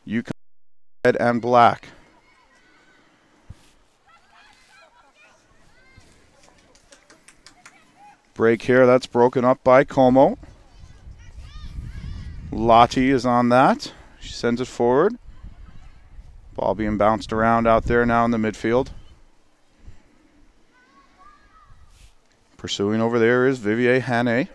Yukon red and black. Break here, that's broken up by Como. Lottie is on that. She sends it forward. Ball being bounced around out there now in the midfield. Pursuing over there is Vivier Hane.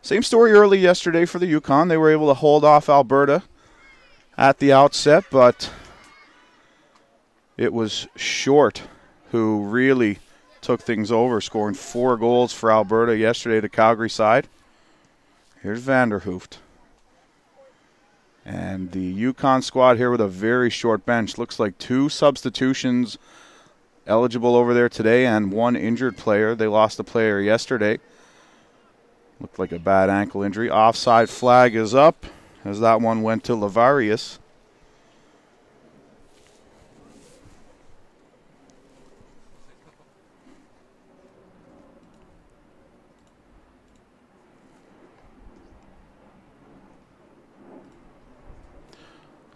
Same story early yesterday for the Yukon. They were able to hold off Alberta at the outset, but it was Short who really took things over, scoring 4 goals for Alberta yesterday, the Calgary side. Here's Vanderhooft. And the Yukon squad here with a very short bench. Looks like 2 substitutions eligible over there today and 1 injured player. They lost a player yesterday. Looked like a bad ankle injury. Offside flag is up as that one went to Lavarius.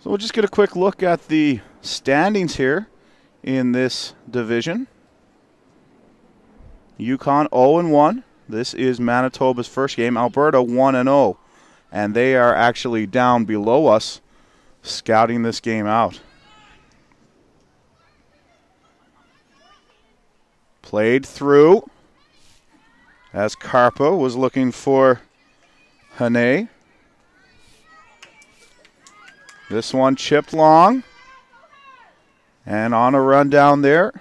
So we'll just get a quick look at the standings here in this division. Yukon 0-1. This is Manitoba's first game. Alberta 1-0. And they are actually down below us, scouting this game out. Played through as Karpa was looking for Hane. This one chipped long. And on a run down there.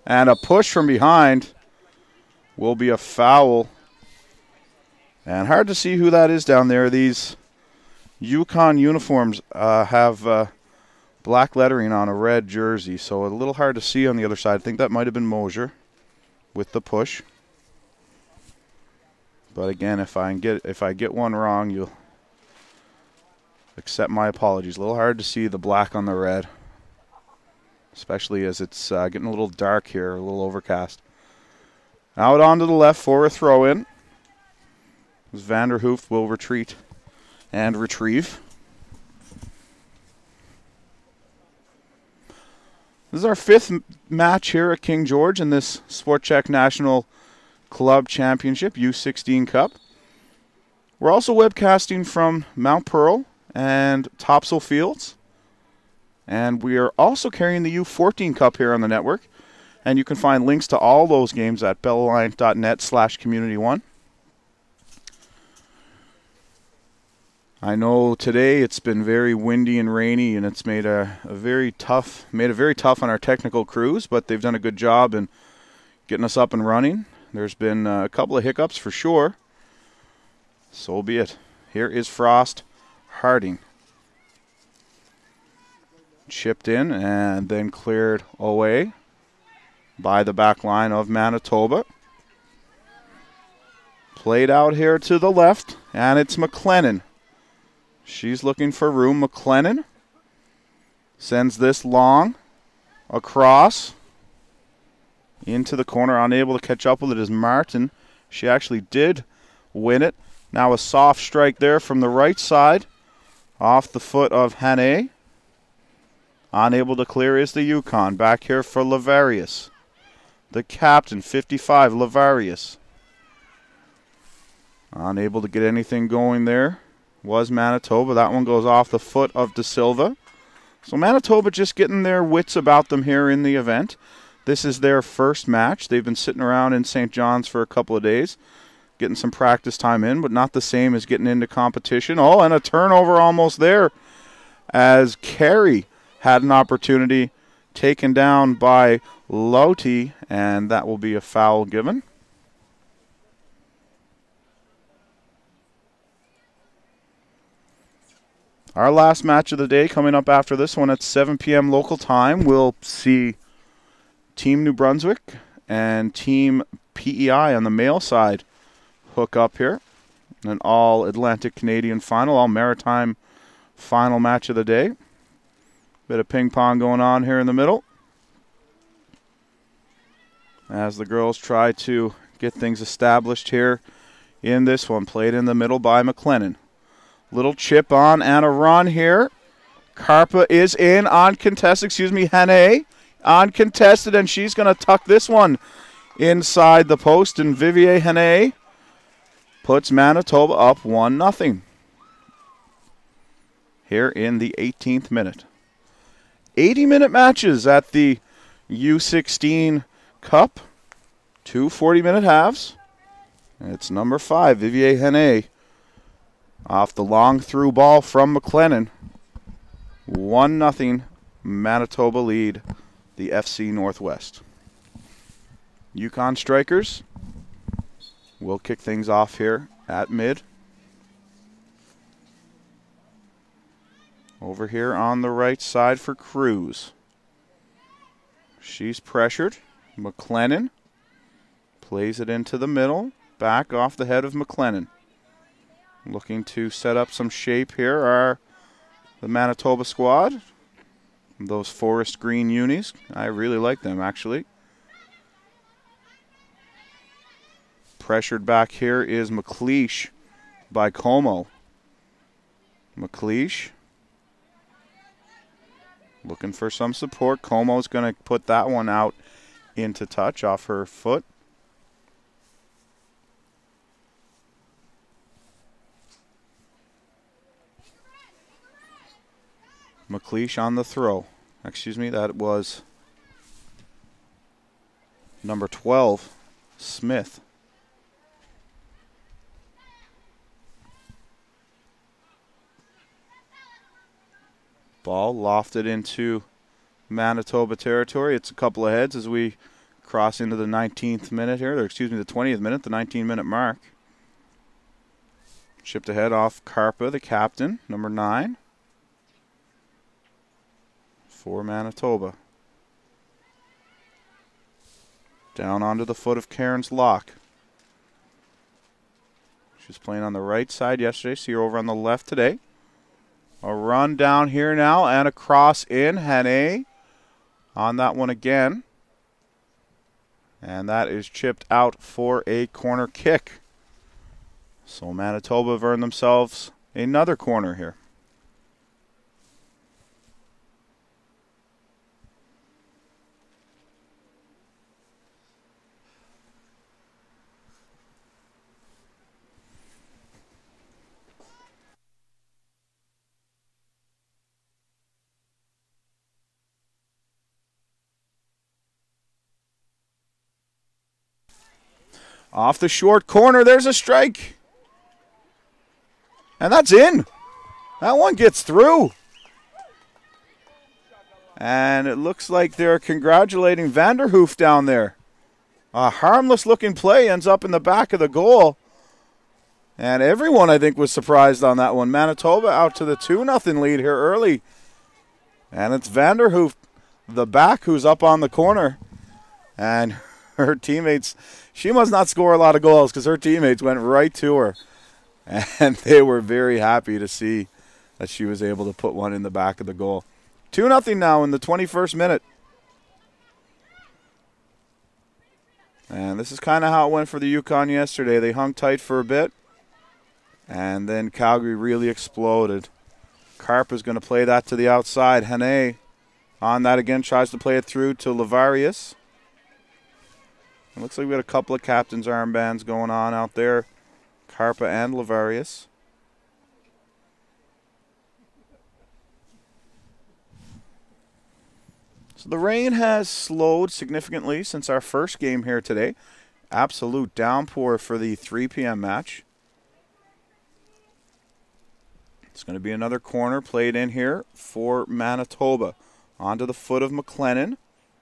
And a push from behind will be a foul. And hard to see who that is down there. These Yukon uniforms have black lettering on a red jersey, so a little hard to see on the other side. I think that might have been Mosier with the push. But again, if I get one wrong, you'll accept my apologies. A little hard to see the black on the red, especially as it's getting a little dark here, a little overcast. Out onto the left for a throw-in. Vanderhoof will retreat and retrieve. This is our 5th match here at King George in this Sport Chek National Club Championship U16 Cup. We're also webcasting from Mount Pearl and Topsail Fields. And we are also carrying the U14 Cup here on the network. And you can find links to all those games at bellalliance.net/community1. I know today it's been very windy and rainy, and it's made it very tough on our technical crews, but they've done a good job in getting us up and running. There's been a couple of hiccups for sure. So be it. Here is Frost Harding. Chipped in and then cleared away by the back line of Manitoba. Played out here to the left, and it's McLennan. She's looking for room. McLennan sends this long across into the corner. Unable to catch up with it is Martin. She actually did win it. Now a soft strike there from the right side off the foot of Hane. Unable to clear is the Yukon. Back here for Lavarius. The captain, 55, Lavarius. Unable to get anything going there was Manitoba. That one goes off the foot of De Silva. So Manitoba just getting their wits about them here in the event. This is their first match. They've been sitting around in St. John's for a couple of days, getting some practice time in, but not the same as getting into competition. Oh, and a turnover almost there as Carey had an opportunity, taken down by Loti, and that will be a foul given. Our last match of the day coming up after this one at 7 p.m. local time. We'll see Team New Brunswick and Team PEI on the male side hook up here. An all-Atlantic Canadian final, all-maritime final match of the day. Bit of ping-pong going on here in the middle as the girls try to get things established here in this one. Played in the middle by McLennan. Little chip on and a run here. Karpa is in, uncontested, Hannay uncontested, and she's going to tuck this one inside the post, and Vivier Hannay puts Manitoba up 1-0 here in the 18th minute. 80-minute matches at the U16 Cup. 2 40-minute halves. It's number 5, Vivier Hannay, off the long through ball from McLennan. 1-0 Manitoba lead the FC Northwest. Yukon Strikers will kick things off here at mid. Over here on the right side for Cruz. She's pressured. McLennan plays it into the middle. Back off the head of McLennan. Looking to set up some shape here are the Manitoba squad. Those forest green unis. I really like them, actually. Pressured back here is McLeish by Como. McLeish looking for some support. Como's going to put that one out into touch off her foot. McLeish on the throw. That was number 12, Smith. Ball lofted into Manitoba territory. It's a couple of heads as we cross into the 19th minute here. The 20th minute, the 19-minute mark. Chipped ahead off Karpa, the captain, number 9. For Manitoba. Down onto the foot of Karen's Lock. She's playing on the right side yesterday. See her over on the left today. A run down here now and a cross in. Hannay on that one again. And that is chipped out for a corner kick. So Manitoba have earned themselves another corner here. Off the short corner, there's a strike. And that's in. That one gets through. And it looks like they're congratulating Vanderhoof down there. A harmless-looking play ends up in the back of the goal. And everyone, I think, was surprised on that one. Manitoba out to the 2-0 lead here early. And it's Vanderhoof, the back, who's up on the corner. And her teammates, she must not score a lot of goals because her teammates went right to her. And they were very happy to see that she was able to put one in the back of the goal. 2-0 now in the 21st minute. And this is kind of how it went for the Yukon yesterday. They hung tight for a bit. And then Calgary really exploded. Karpa's going to play that to the outside. Hannay on that again, tries to play it through to Lavarius. It looks like we got a couple of captain's armbands going on out there. Karpa and Lavarius. So the rain has slowed significantly since our first game here today. Absolute downpour for the 3 p.m. match. It's going to be another corner played in here for Manitoba. Onto the foot of McLennan.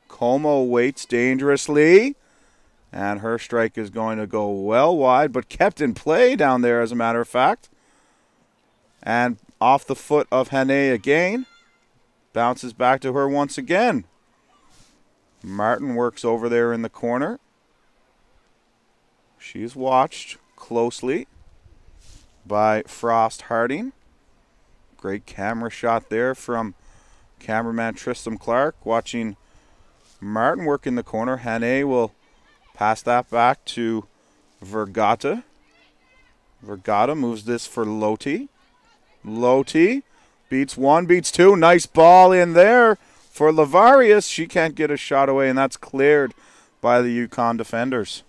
Como waits dangerously. And her strike is going to go well wide, but kept in play down there, as a matter of fact. And off the foot of Hannay again. Bounces back to her once again. Martin works over there in the corner. She's watched closely by Frost Harding. Great camera shot there from cameraman Tristan Clark, watching Martin work in the corner. Hannay will pass that back to Vergata. Vergata moves this for Loti. Loti beats one, beats two. Nice ball in there for Lavarius. She can't get a shot away, and that's cleared by the Yukon defenders.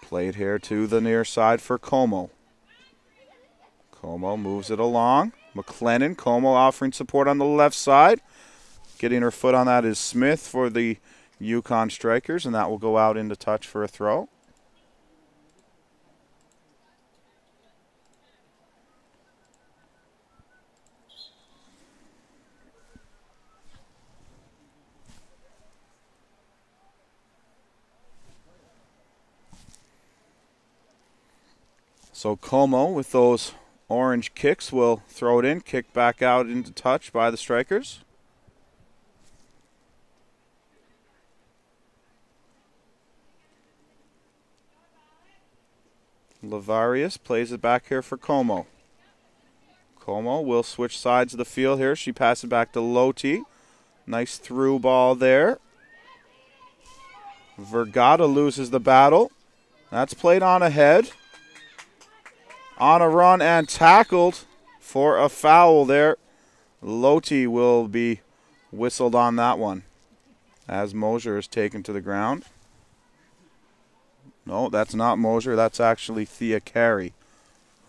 Played here to the near side for Como. Como moves it along. McLennan, Como offering support on the left side. Getting her foot on that is Smith for the Yukon Strikers, and that will go out into touch for a throw. So Como, with those orange kicks, will throw it in, kick back out into touch by the Strikers. Lavarius plays it back here for Como. Como will switch sides of the field here. She passes it back to Loti. Nice through ball there. Vergata loses the battle. That's played on ahead. On a run and tackled for a foul there. Loti will be whistled on that one as Mosier is taken to the ground. No, that's not Mosier. That's actually Thea Carey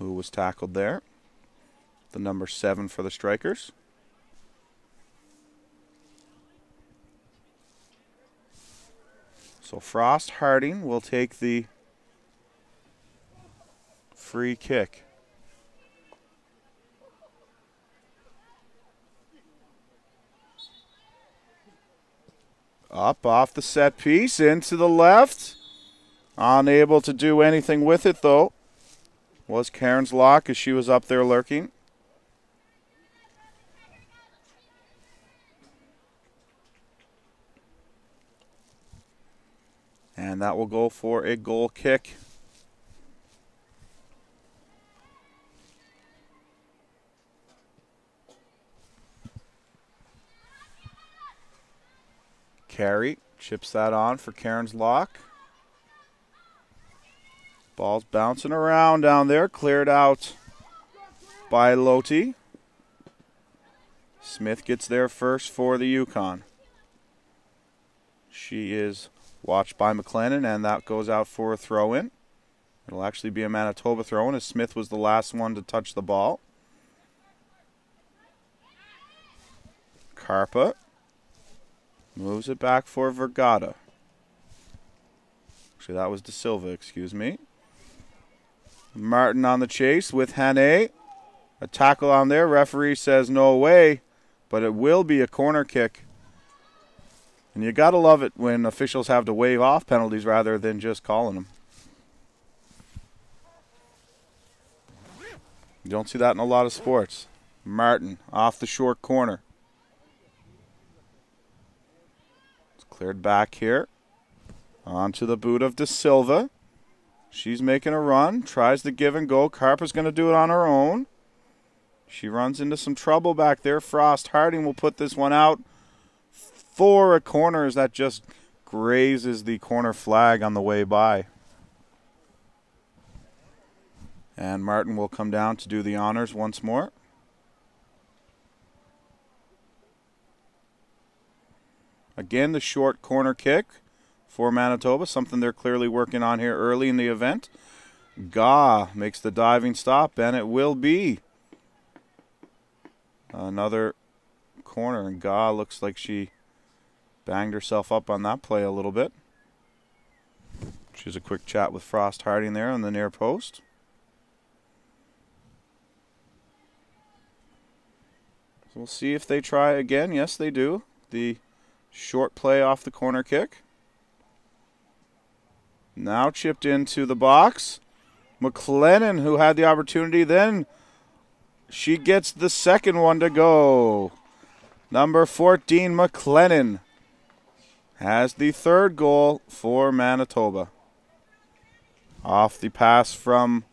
who was tackled there. The number 7 for the Strikers. So Frost Harding will take the free kick. Up off the set piece, into the left. Unable to do anything with it, though, was Cairns Lock as she was up there lurking. And that will go for a goal kick. Carey chips that on for Cairns Lock. Ball's bouncing around down there, cleared out by Loti. Smith gets there first for the Yukon. She is watched by McLennan, and that goes out for a throw-in. It'll actually be a Manitoba throw-in, as Smith was the last one to touch the ball. Karpa moves it back for Vergata. Actually, that was De Silva, excuse me. Martin on the chase with Hane. A tackle on there. Referee says no way, but it will be a corner kick. And you got to love it when officials have to wave off penalties rather than just calling them. You don't see that in a lot of sports. Martin off the short corner. It's cleared back here. Onto the boot of De Silva. She's making a run, tries to give and go. Karpa's going to do it on her own. She runs into some trouble back there. Frost Harding will put this one out for a corner as that just grazes the corner flag on the way by. And Martin will come down to do the honors once more. Again, the short corner kick for Manitoba, something they're clearly working on here early in the event. Gah makes the diving stop, and it will be another corner. And Gah looks like she banged herself up on that play a little bit. She has a quick chat with Frost Harding there on the near post. So we'll see if they try again. Yes, they do. The short play off the corner kick. Now chipped into the box. McLennan, who had the opportunity, then she gets the second one to go. Number 14, McLennan, has the third goal for Manitoba. Off the pass from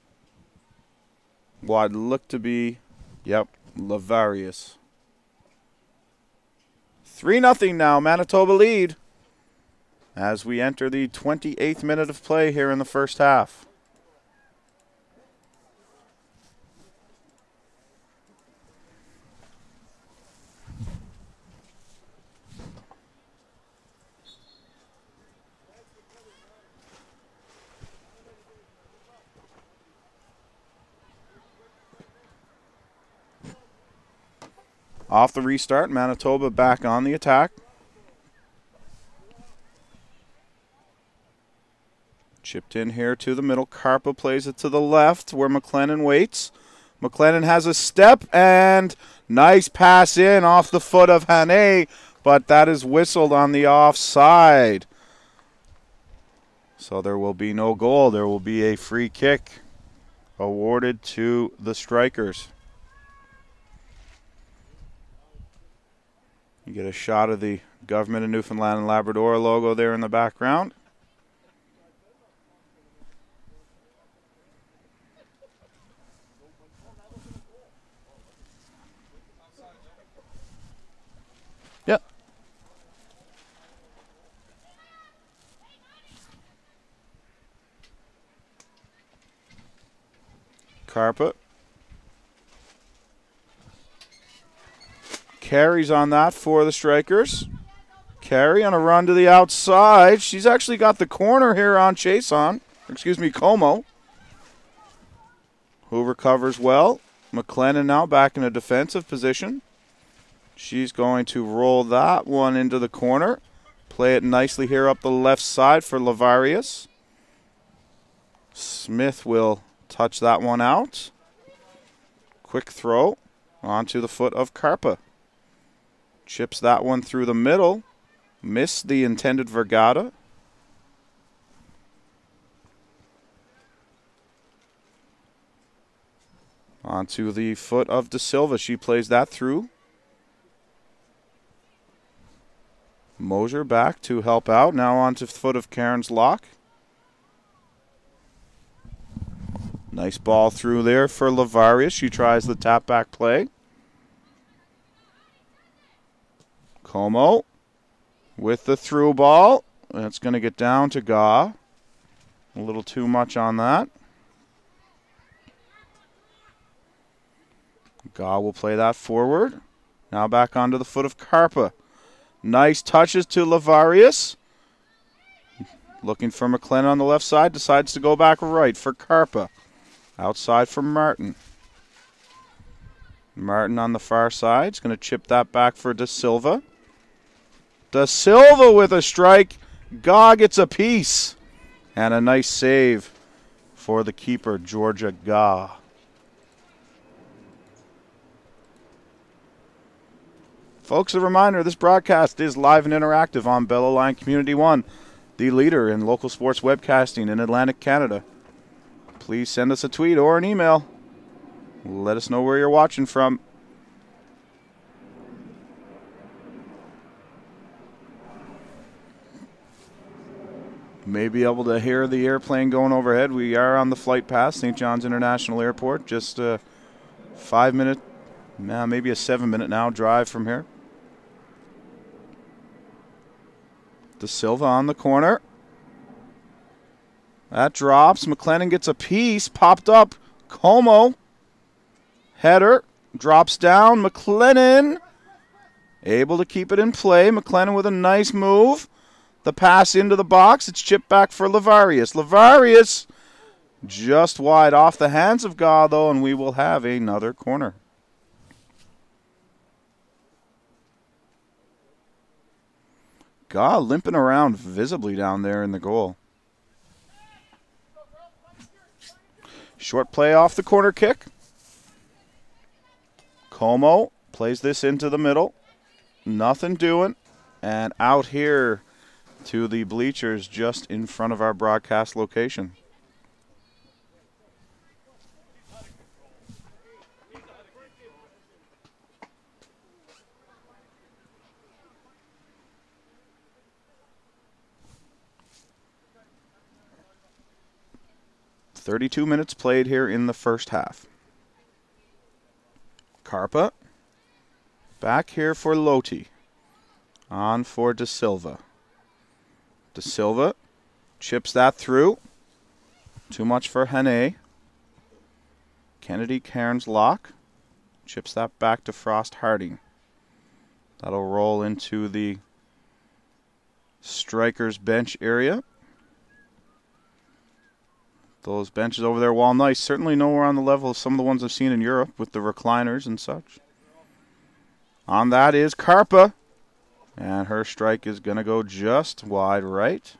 what looked to be, Lavarius. 3-0 now, Manitoba lead as we enter the 28th minute of play here in the first half. Off the restart, Manitoba back on the attack. Chipped in here to the middle. Karpa plays it to the left where McLennan waits. McLennan has a step and nice pass in off the foot of Hane, but that is whistled on the offside. So there will be no goal. There will be a free kick awarded to the Strikers. You get a shot of the Government of Newfoundland and Labrador logo there in the background. Yep. Karpa. Carries on that for the Strikers. Carey on a run to the outside. She's actually got the corner here on Como, who recovers well. McLennan now back in a defensive position. She's going to roll that one into the corner. Play it nicely here up the left side for Lavarius. Smith will touch that one out. Quick throw onto the foot of Karpa. Chips that one through the middle. Missed the intended Vergata. Onto the foot of De Silva. She plays that through. Mosier back to help out. Now onto the foot of Cairns Lock. Nice ball through there for Lavarius. She tries the tap back play. Como with the through ball. It's going to get down to Gaw. A little too much on that. Gaw will play that forward. Now back onto the foot of Karpa. Nice touches to Lavarius. Looking for McLennan on the left side. Decides to go back right for Karpa. Outside for Martin. Martin on the far side. Is going to chip that back for De Silva. De Silva with a strike. Gaw gets a piece. And a nice save for the keeper, Georgia Gaw. Folks, a reminder, this broadcast is live and interactive on Bell Line Community One, the leader in local sports webcasting in Atlantic Canada. Please send us a tweet or an email. Let us know where you're watching from. May be able to hear the airplane going overhead. We are on the flight past St. John's International Airport. Just a 5-minute, maybe a 7-minute now drive from here. De Silva on the corner. That drops. McLennan gets a piece. Popped up. Como. Header. Drops down. McLennan able to keep it in play. McLennan with a nice move. The pass into the box. It's chipped back for Lavarius. Lavarius just wide off the hands of Gaw, though, and we will have another corner. Gaw limping around visibly down there in the goal. Short play off the corner kick. Como plays this into the middle. Nothing doing. And out here to the bleachers just in front of our broadcast location. "32 minutes played here in the first half. Karpa back here for Loti. On for De Silva. De Silva chips that through. Too much for Hane. Kennedy Cairns Lock. Chips that back to Frost Harding. That'll roll into the Strikers bench area. Those benches over there, while nice, certainly nowhere on the level of some of the ones I've seen in Europe with the recliners and such. On that is Karpa. And her strike is going to go just wide right.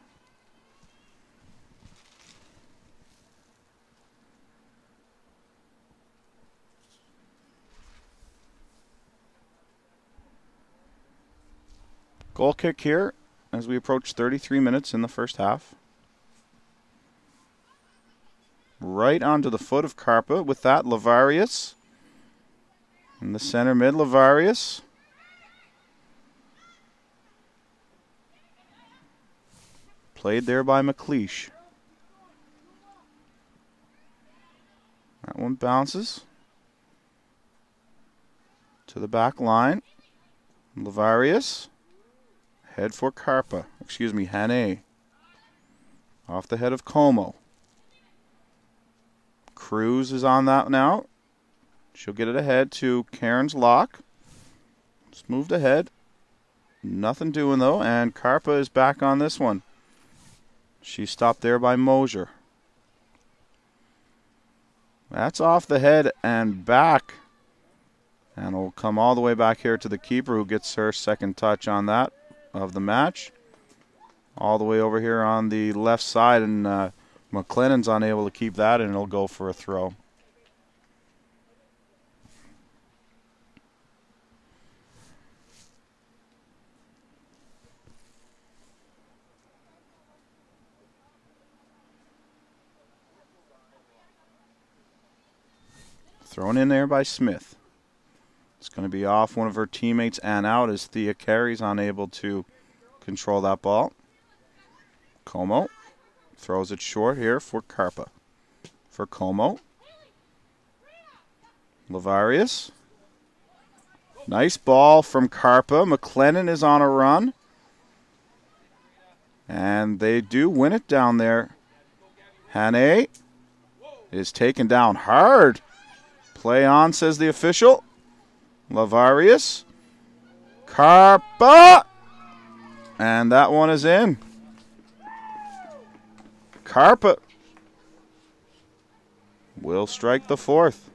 Goal kick here as we approach 33 minutes in the first half. Right onto the foot of Karpa. With that, Lavarius. In the center mid, Lavarius. Played there by McLeish. That one bounces to the back line. Lavarius. Head for Karpa. Excuse me, Hane. Off the head of Como. Cruz is on that now. She'll get it ahead to Cairns Lock. Just moved ahead. Nothing doing though, and Karpa is back on this one. She stopped there by Mosier. That's off the head and back. And it'll come all the way back here to the keeper, who gets her second touch on that of the match. All the way over here on the left side, and McLennan's unable to keep that, and it'll go for a throw. Thrown in there by Smith. It's going to be off one of her teammates and out as Thea Carey's unable to control that ball. Como throws it short here for Karpa. For Como. Lavarius. Nice ball from Karpa. McLennan is on a run. And they do win it down there. Hane is taken down hard. Play on, says the official. Lavarius. Karpa. And that one is in. Karpa will strike the fourth.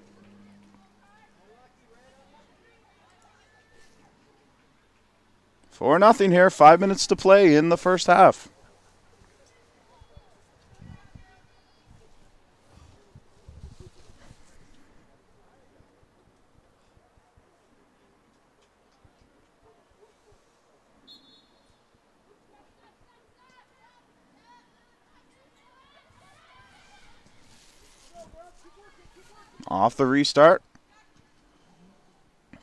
For nothing here. 5 minutes to play in the first half. Off the restart.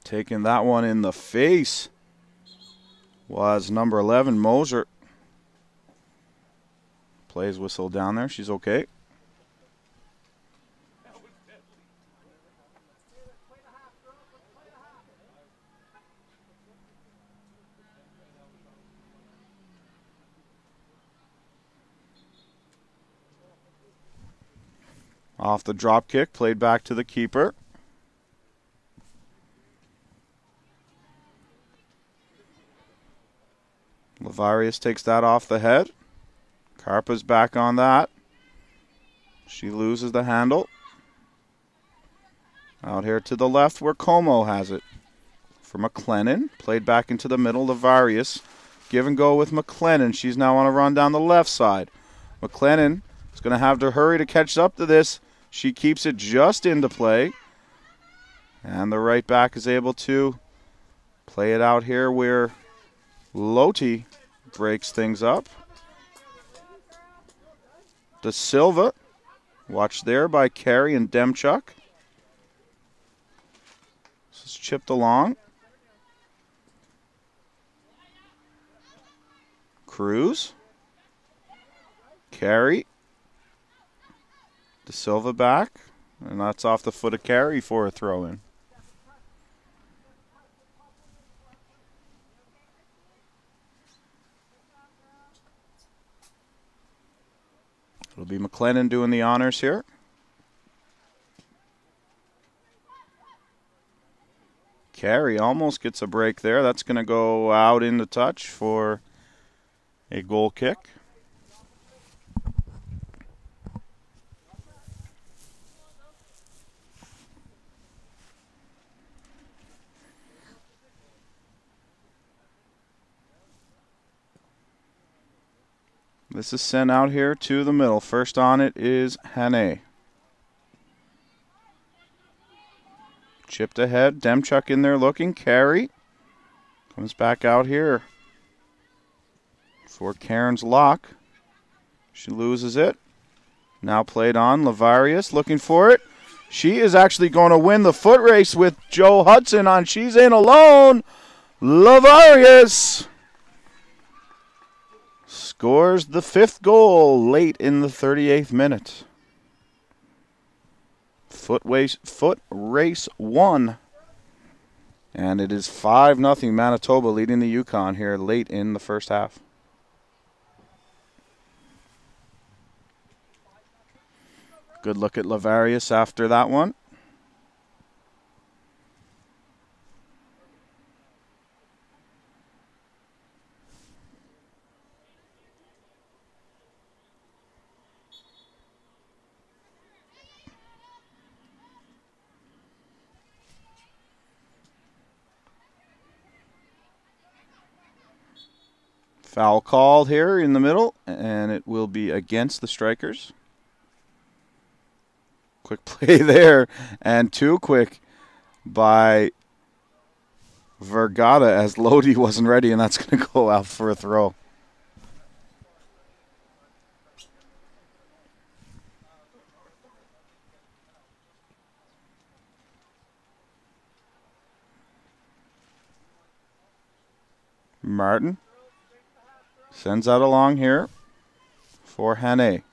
Taking that one in the face was number 11, Moser. Plays whistle down there. She's okay. Off the drop kick, played back to the keeper. Lavarius takes that off the head. Karpa's back on that. She loses the handle. Out here to the left where Como has it. For McLennan, played back into the middle. Lavarius, give and go with McLennan. She's now on a run down the left side. McLennan is going to have to hurry to catch up to this. She keeps it just into play. And the right back is able to play it out here where Loti breaks things up. De Silva, watched there by Carey and Demchuk. This is chipped along. Cruz. Carey. De Silva back, and that's off the foot of Carey for a throw-in. It'll be McLennan doing the honors here. Carey almost gets a break there. That's going to go out into touch for a goal kick. This is sent out here to the middle. First on it is Hane. Chipped ahead. Demchuk in there looking. Carey comes back out here for Karen's lock. She loses it. Now played on. Lavarius looking for it. She is actually going to win the foot race with Joe Hudson on. She's in alone. Lavarius scores the 5th goal late in the 38th minute. Foot race 1. And it is 5-0 Manitoba leading the Yukon here late in the first half. Good look at Lavarius after that one. Foul called here in the middle, and it will be against the Strikers. Quick play there, and too quick by Vergata as Lodi wasn't ready, and that's going to go out for a throw. Martin sends out along here for Hane.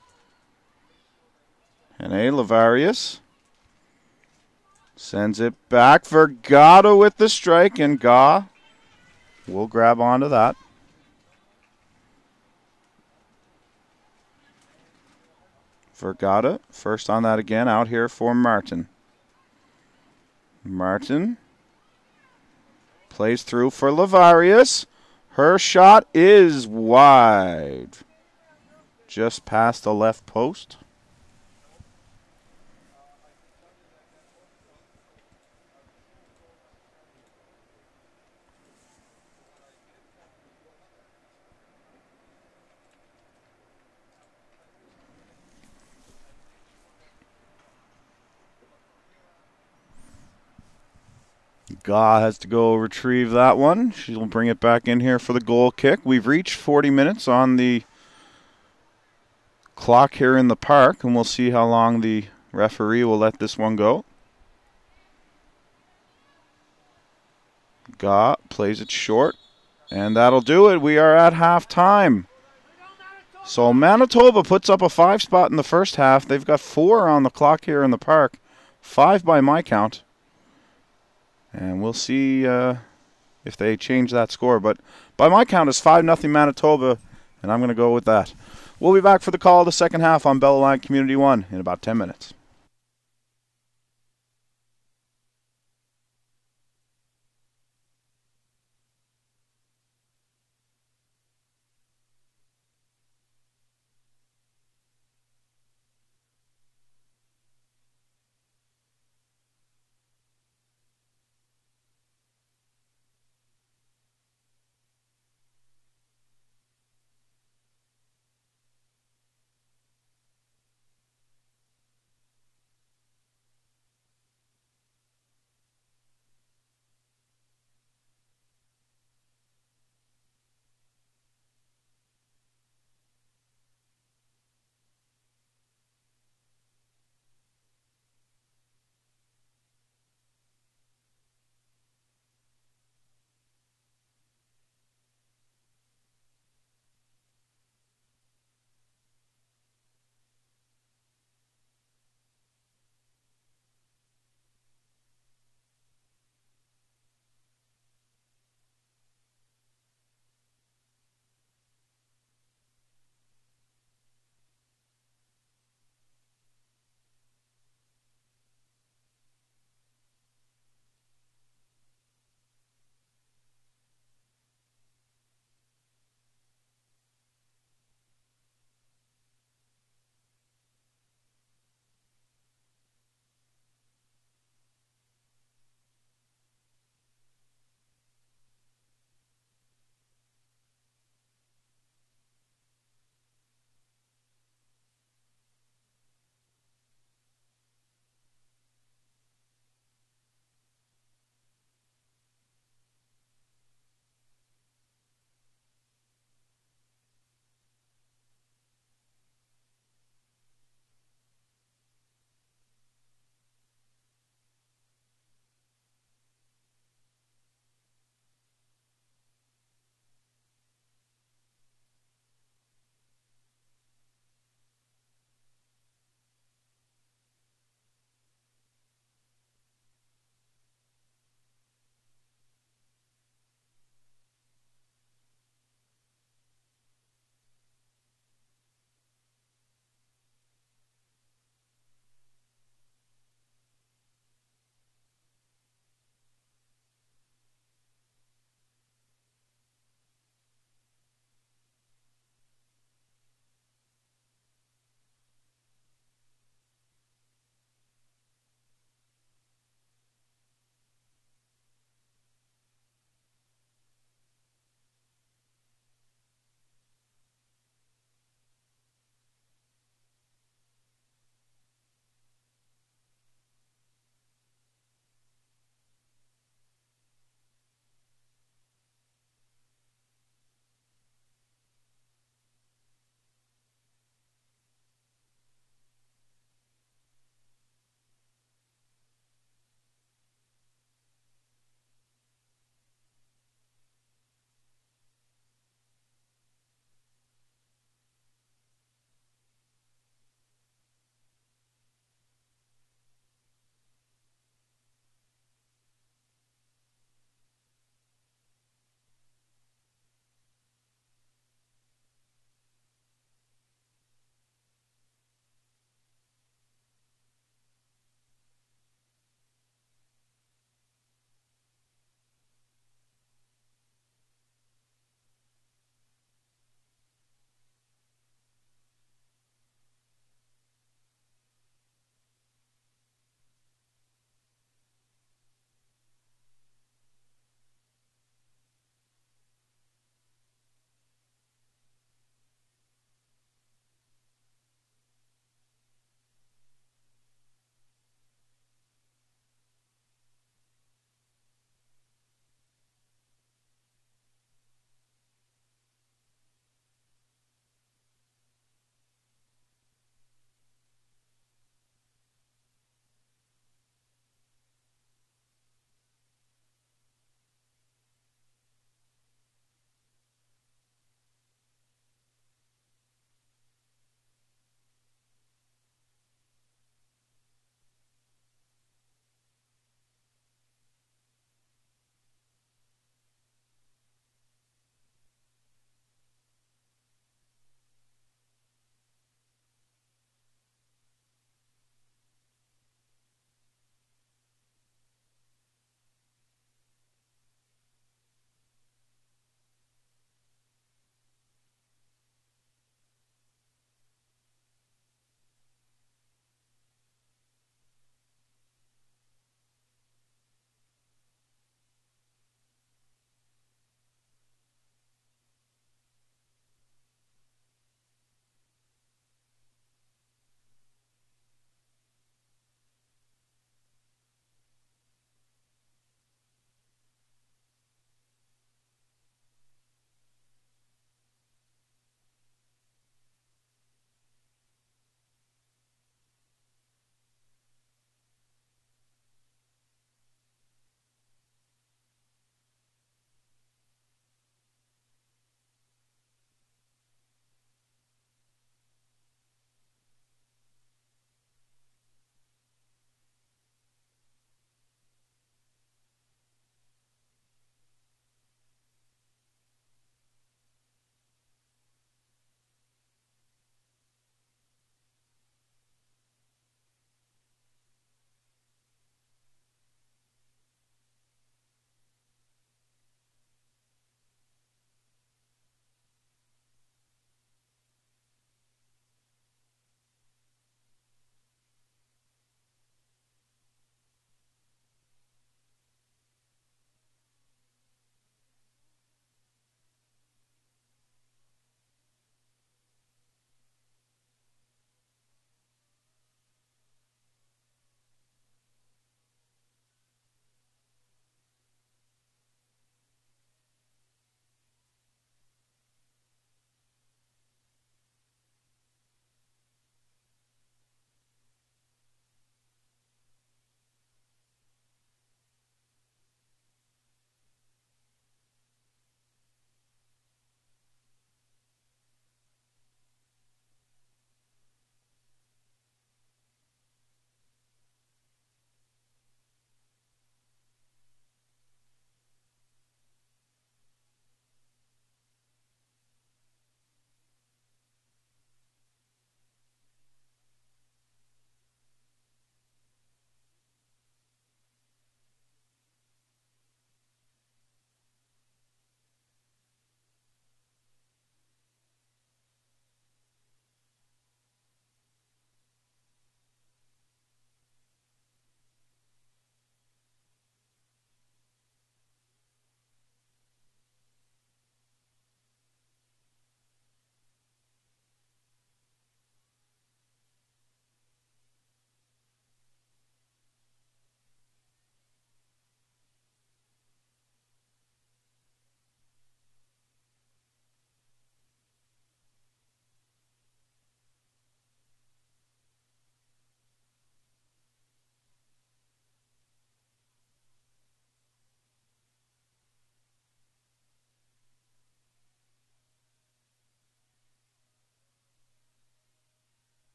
Hane, Lavarius sends it back. Vergata with the strike, and Gaw will grab onto that. Vergata, first on that again, out here for Martin. Martin plays through for Lavarius. Her shot is wide. Just past the left post. Gaw has to go retrieve that one. She'll bring it back in here for the goal kick. We've reached 40 minutes on the clock here in the park, and we'll see how long the referee will let this one go. Gaw plays it short, and that'll do it. We are at halftime. So Manitoba puts up a 5 spot in the first half. They've got 4 on the clock here in the park. 5 by my count. And we'll see if they change that score. But by my count, it's 5-0 Manitoba, and I'm going to go with that. We'll be back for the call of the second half on Bell Line Community 1 in about 10 minutes.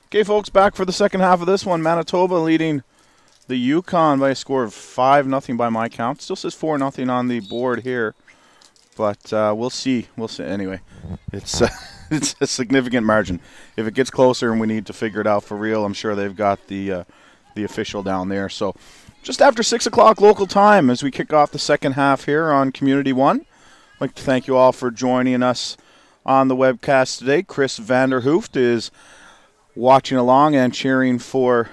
Okay, folks, back for the second half of this one. Manitoba leading the Yukon by a score of 5-0 by my count. Still says 4-0 on the board here, but we'll see. We'll see. Anyway, it's it's a significant margin. If it gets closer and we need to figure it out for real, I'm sure they've got the official down there. So just after 6 o'clock local time as we kick off the second half here on Community One. I'd like to thank you all for joining us on the webcast today. Chris Vanderhooft is watching along and cheering for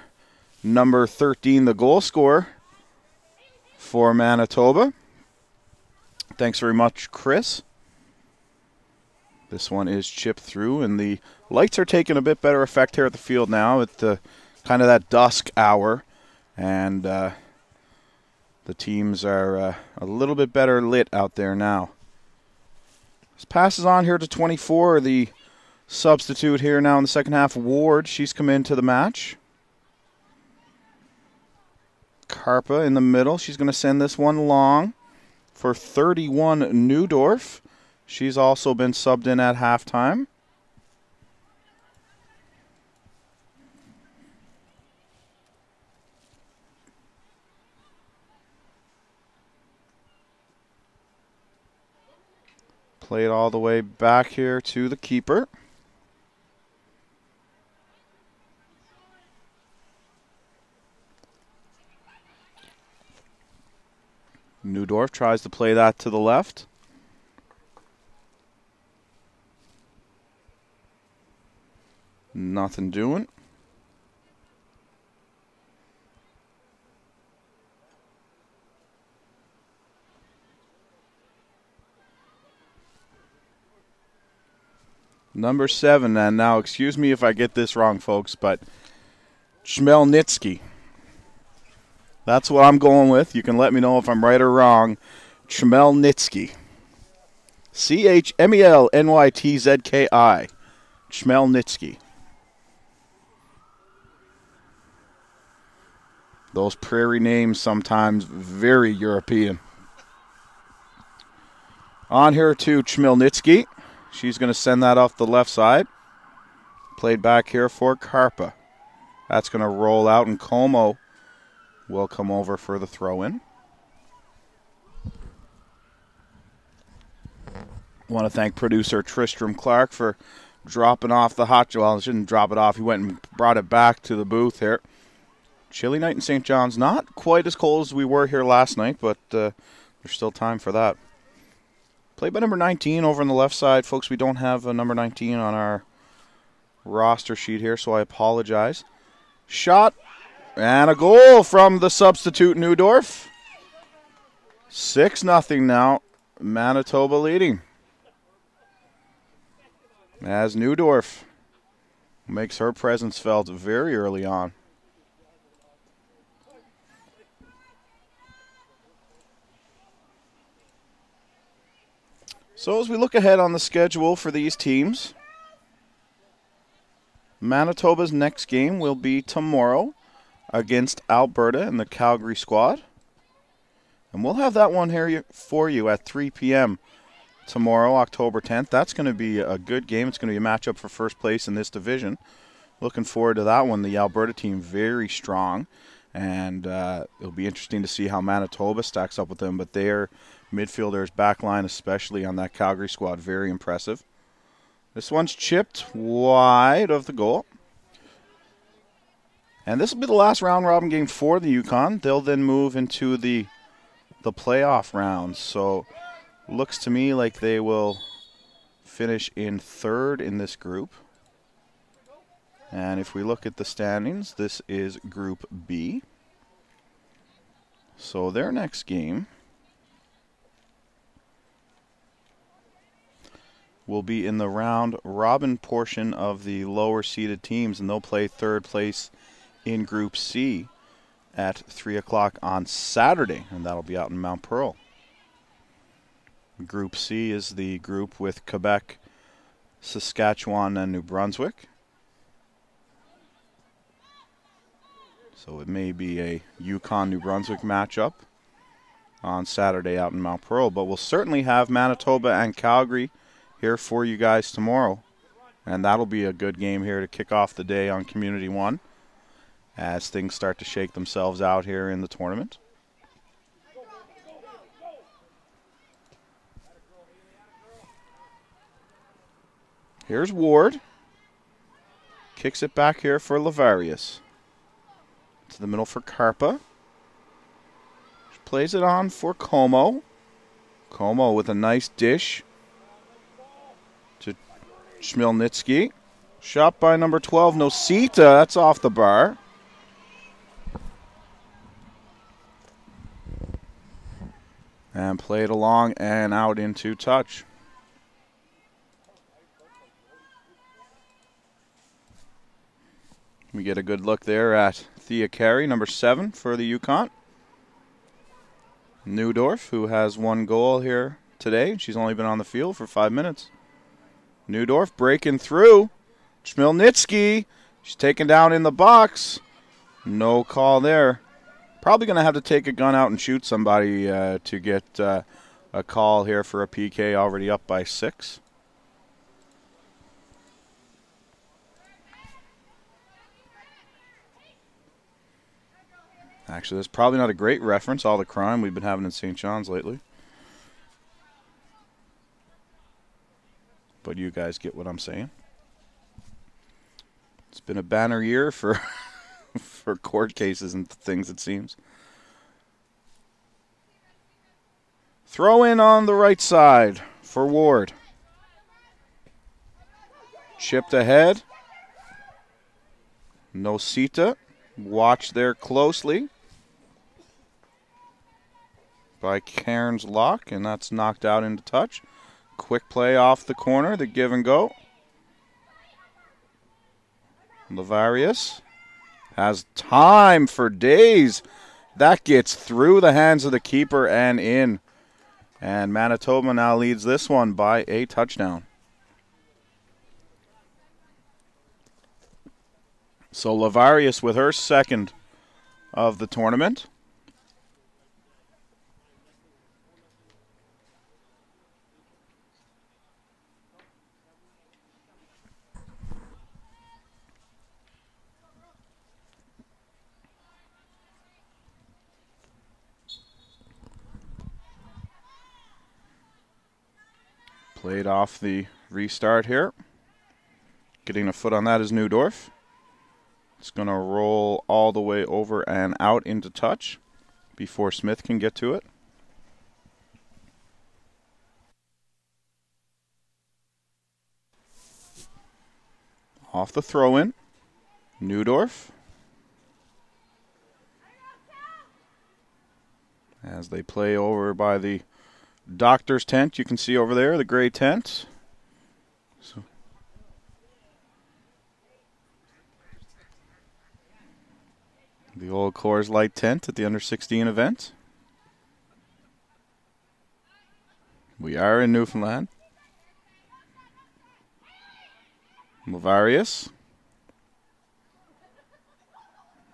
number 13, the goal scorer for Manitoba. Thanks very much, Chris. This one is chipped through, and the lights are taking a bit better effect here at the field now at the kind of that dusk hour, and the teams are a little bit better lit out there now. This passes on here to 24, the substitute here now in the second half, Ward. She's come into the match. Karpa in the middle. She's going to send this one long for 31, Neudorf. She's also been subbed in at halftime. Played all the way back here to the keeper. Neudorf tries to play that to the left. Nothing doing. Number 7, and now excuse me if I get this wrong, folks, but Chmelnitsky. That's what I'm going with. You can let me know if I'm right or wrong. Chmelnitsky. Chmelnytzki. Chmelnitsky. Those prairie names sometimes very European. On here to Chmelnitsky. She's going to send that off the left side. Played back here for Karpa. That's going to roll out, and Como will come over for the throw-in. Want to thank producer Tristram Clark for dropping off the hot... Well, he shouldn't drop it off. He went and brought it back to the booth here. Chilly night in St. John's. Not quite as cold as we were here last night, but there's still time for that. Played by number 19 over on the left side. Folks, we don't have a number 19 on our roster sheet here, so I apologize. Shot and a goal from the substitute Neudorf. 6-0 now. Manitoba leading. As Neudorf makes her presence felt very early on. So as we look ahead on the schedule for these teams, Manitoba's next game will be tomorrow against Alberta in the Calgary squad. And we'll have that one here for you at 3 p.m. tomorrow, October 10th. That's going to be a good game. It's going to be a matchup for first place in this division. Looking forward to that one. The Alberta team very strong, and it'll be interesting to see how Manitoba stacks up with them. But their midfielders, backline especially on that Calgary squad, very impressive. This one's chipped wide of the goal. And this will be the last round-robin game for the Yukon. They'll then move into the playoff rounds. So looks to me like they will finish in third in this group. And if we look at the standings, this is Group B. So their next game will be in the round-robin portion of the lower-seeded teams, and they'll play third place in Group C at 3 o'clock on Saturday, and that'll be out in Mount Pearl. Group C is the group with Quebec, Saskatchewan, and New Brunswick. So it may be a Yukon-New Brunswick matchup on Saturday out in Mount Pearl, but we'll certainly have Manitoba and Calgary here for you guys tomorrow And that'll be a good game here to kick off the day on Community 1 as things start to shake themselves out here in the tournament. Here's Ward. Kicks it back here for Lavarius. To the middle for Karpa. Plays it on for Como. Como with a nice dish to Chmielnitsky. Shot by number 12, Nosita. That's off the bar. And played along and out into touch. We get a good look there at Thea Carey, number 7 for the Yukon. Neudorf, who has 1 goal here today. She's only been on the field for 5 minutes. Neudorf breaking through. Chmielnitsky, she's taken down in the box. No call there. Probably going to have to take a gun out and shoot somebody to get a call here for a PK, already up by 6. Actually, that's probably not a great reference, all the crime we've been having in St. John's lately. But you guys get what I'm saying. It's been a banner year for for court cases and things, it seems. Throw in on the right side for Ward. Chipped ahead. Nosita. Watch there closely by Cairns Lock, and that's knocked out into touch. Quick play off the corner, the give and go. Lavarius has time for days. That gets through the hands of the keeper and in. And Manitoba now leads this one by a touchdown. So Lavarius with her 2nd of the tournament. Played off the restart here. Getting a foot on that is Neudorf. It's going to roll all the way over and out into touch before Smith can get to it. Off the throw-in, Neudorf. As they play over by the doctor's tent, you can see over there, the gray tent. So the old Coors Light tent at the under-16 event. We are in Newfoundland. Lavarius.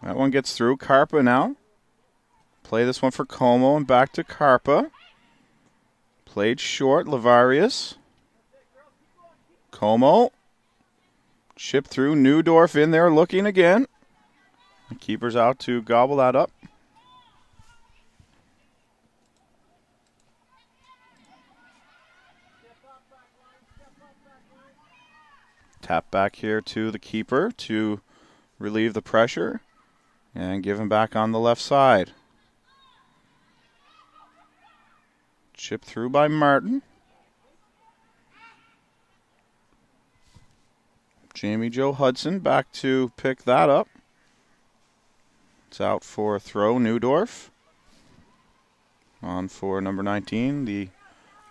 That one gets through. Karpa now. Play this one for Como and back to Karpa. Played short. Lavarius. Como. Chip through. Neudorf in there looking again. The keeper's out to gobble that up. Tap back here to the keeper to relieve the pressure and give him back on the left side. Chip through by Martin. Jamie Jo Hudson back to pick that up. It's out for a throw. Neudorf on for number 19, the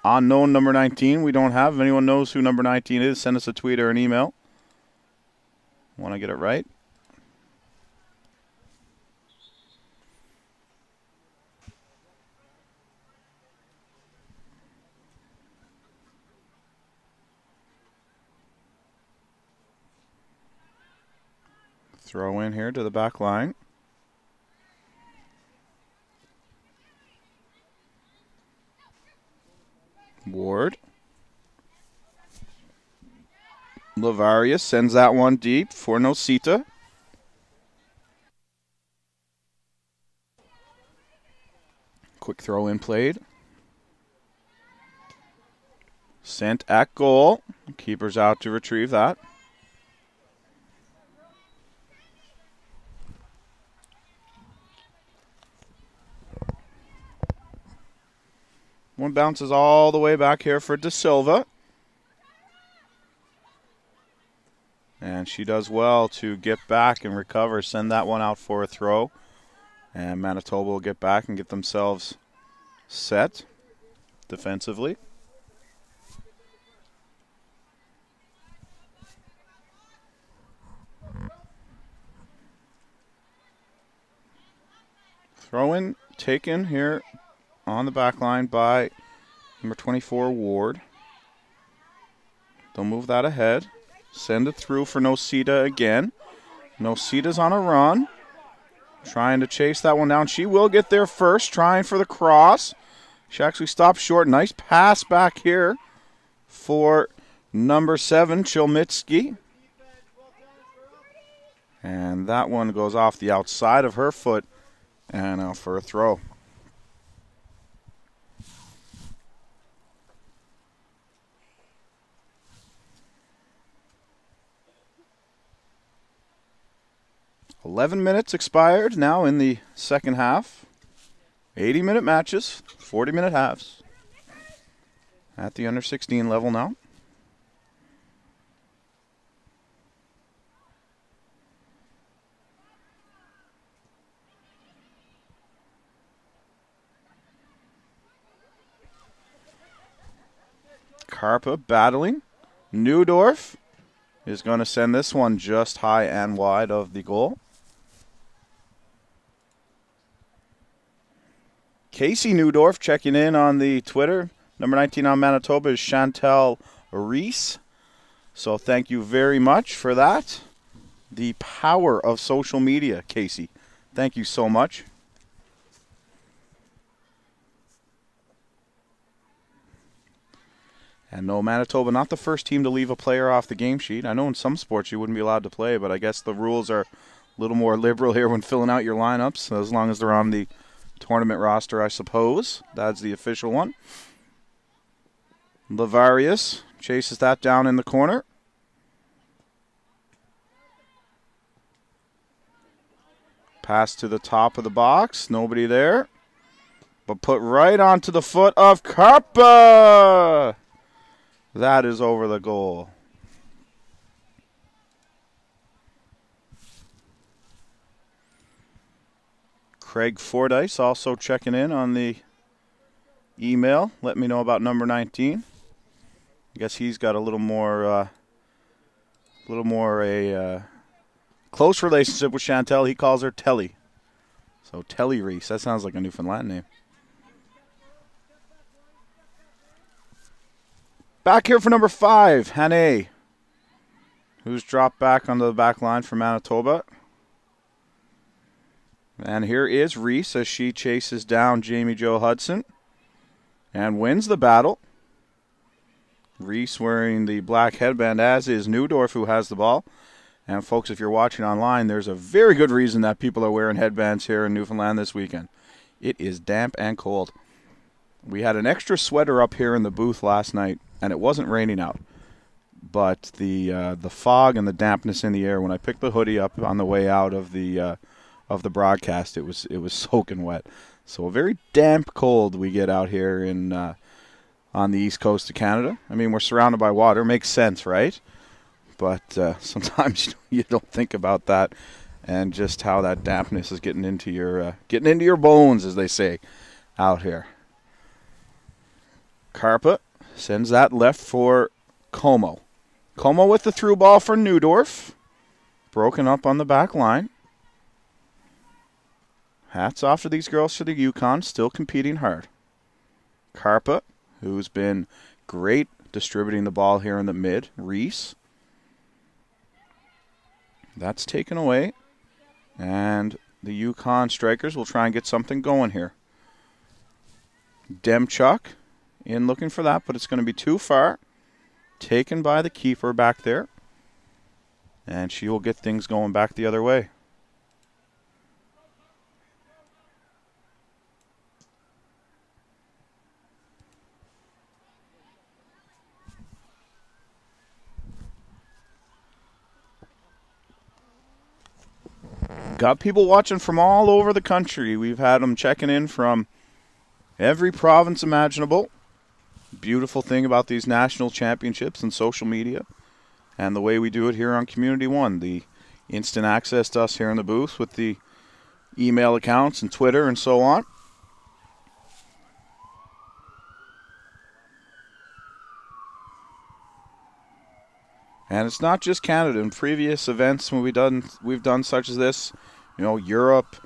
unknown number 19. We don't have. If anyone knows who number 19 is, send us a tweet or an email. Want to get it right? Throw in here to the back line. Ward. Lavarius sends that one deep for Nosita. Quick throw in played. Sent at goal. Keeper's out to retrieve that. One bounces all the way back here for De Silva. And she does well to get back and recover, send that one out for a throw. And Manitoba will get back and get themselves set defensively. Throw in taken here on the back line by number 24, Ward. They'll move that ahead. Send it through for Nosita again. Nosita's on a run. Trying to chase that one down. She will get there first, trying for the cross. She actually stopped short. Nice pass back here for number 7, Chilmitsky. And that one goes off the outside of her foot and out for a throw. $11 minutes expired now in the second half. 80-minute matches, 40-minute halves. At the under 16 level now. Karpa battling. Neudorf is going to send this one just high and wide of the goal. Casey Neudorf checking in on the Twitter. Number 19 on Manitoba is Chantel Reese. So thank you very much for that. The power of social media, Casey. Thank you so much. And no, Manitoba, not the first team to leave a player off the game sheet. I know in some sports you wouldn't be allowed to play, but I guess the rules are a little more liberal here when filling out your lineups, as long as they're on the tournament roster, I suppose. That's the official one. Lavarius chases that down in the corner. Pass to the top of the box. Nobody there. But put right onto the foot of Karpa. That is over the goal. Craig Fordyce also checking in on the email. Let me know about number 19. I guess he's got a little more a close relationship with Chantel. He calls her Telly. So Telly Reese. That sounds like a Newfoundland name. Back here for number 5, Hannay, who's dropped back onto the back line for Manitoba. And here is Reese as she chases down Jamie Jo Hudson and wins the battle. Reese wearing the black headband, as is Neudorf, who has the ball. And folks, if you're watching online, there's a very good reason that people are wearing headbands here in Newfoundland this weekend. It is damp and cold. We had an extra sweater up here in the booth last night, and it wasn't raining out. But the fog and the dampness in the air, when I picked the hoodie up on the way out of the broadcast, it was soaking wet. So a very damp cold we get out here in on the east coast of Canada. I mean, we're surrounded by water. Makes sense, right? But sometimes you don't think about that and just how that dampness is getting into your bones, as they say, out here. Karpa sends that left for Como. Como with the through ball for Neudorf. Broken up on the back line. Hats off to these girls for the Yukon, still competing hard. Karpa, who's been great distributing the ball here in the mid. Reese. That's taken away. And the Yukon strikers will try and get something going here. Demchuk in looking for that, but it's going to be too far. Taken by the keeper back there. and she will get things going back the other way. Got people watching from all over the country. We've had them checking in from every province imaginable. Beautiful thing about these national championships and social media and the way we do it here on Community One. The instant access to us here in the booth with the email accounts and Twitter and so on. And it's not just Canada. In previous events when we've done such as this, Europe,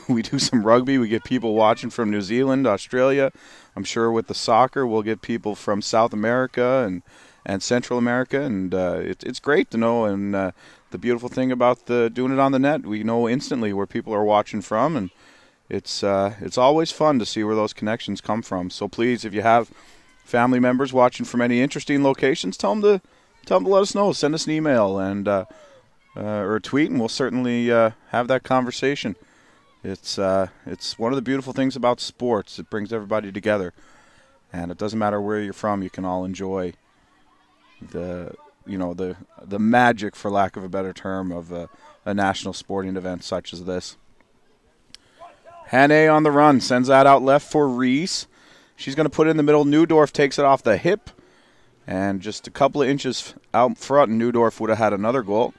we do some rugby. We get people watching from New Zealand, Australia. I'm sure with the soccer, we'll get people from South America and Central America, and it's great to know. And the beautiful thing about doing it on the net, we know instantly where people are watching from, and it's always fun to see where those connections come from. So please, if you have family members watching from any interesting locations, tell them to let us know. Send us an email and or a tweet, and we'll certainly have that conversation. It's one of the beautiful things about sports. It brings everybody together, and it doesn't matter where you're from. You can all enjoy the magic, for lack of a better term, of a national sporting event such as this. Hannay on the run, sends that out left for Reese. She's going to put it in the middle. Newdorf takes it off the hip. And just a couple of inches out front, and Newdorf would have had another goal.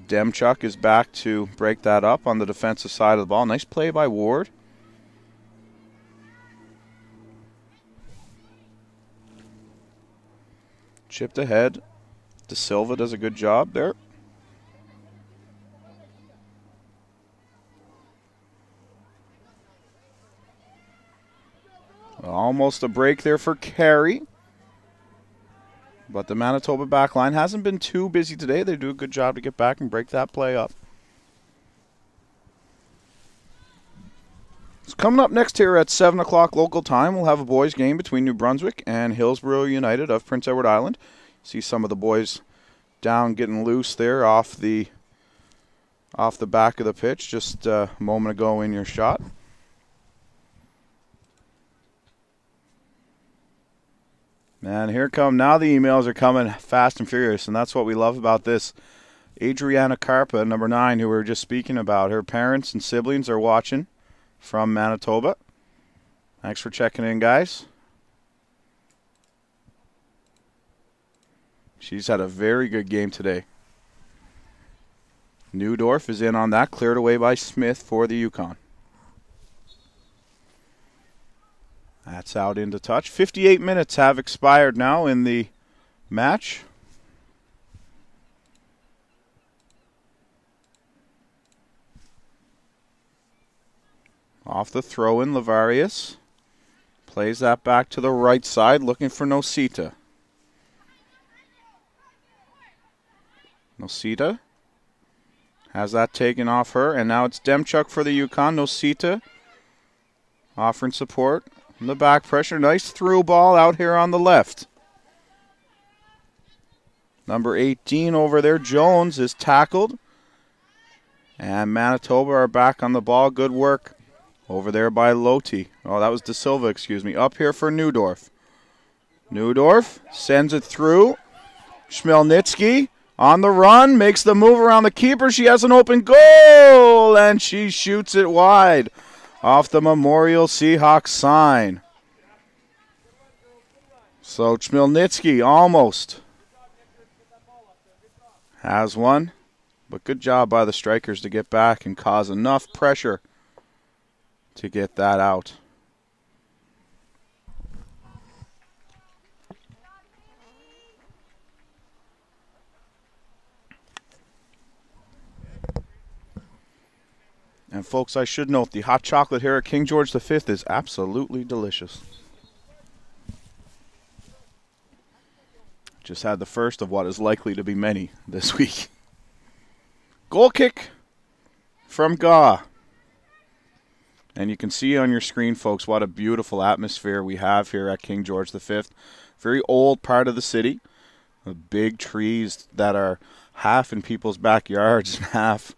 Demchuk is back to break that up on the defensive side of the ball. Nice play by Ward. Chipped ahead. De Silva does a good job there. Almost a break there for Carey. But the Manitoba backline hasn't been too busy today. They do a good job to get back and break that play up. So coming up next here at 7 o'clock local time, we'll have a boys game between New Brunswick and Hillsborough United of Prince Edward Island. See some of the boys down getting loose there off the back of the pitch just a moment ago in your shot. And here come, now the emails are coming fast and furious, and that's what we love about this. Adriana Carpa, number 9, who we were just speaking about, her parents and siblings are watching from Manitoba. Thanks for checking in, guys. She's had a very good game today. Newdorf is in on that, cleared away by Smith for the Yukon. That's out into touch. 58 minutes have expired now in the match. Off the throw-in, Lavarius plays that back to the right side, looking for Nosita. Nosita has that taken off her, and now it's Demchuk for the Yukon. Nosita offering support. In the back pressure, nice through ball out here on the left. Number 18 over there, Jones, is tackled. And Manitoba are back on the ball. Good work over there by Loti. Oh, that was De Silva, excuse me. Up here for Newdorf. Newdorf sends it through. Chmielnitsky on the run, makes the move around the keeper. She has an open goal, and she shoots it wide off the Memorial Seahawks sign. So Chmielnitsky almost has one, but good job by the strikers to get back and cause enough pressure to get that out. And folks, I should note the hot chocolate here at King George V is absolutely delicious. Just had the first of what is likely to be many this week. Goal kick from Gaw. And you can see on your screen, folks, what a beautiful atmosphere we have here at King George V. Very old part of the city. Big trees that are half in people's backyards and half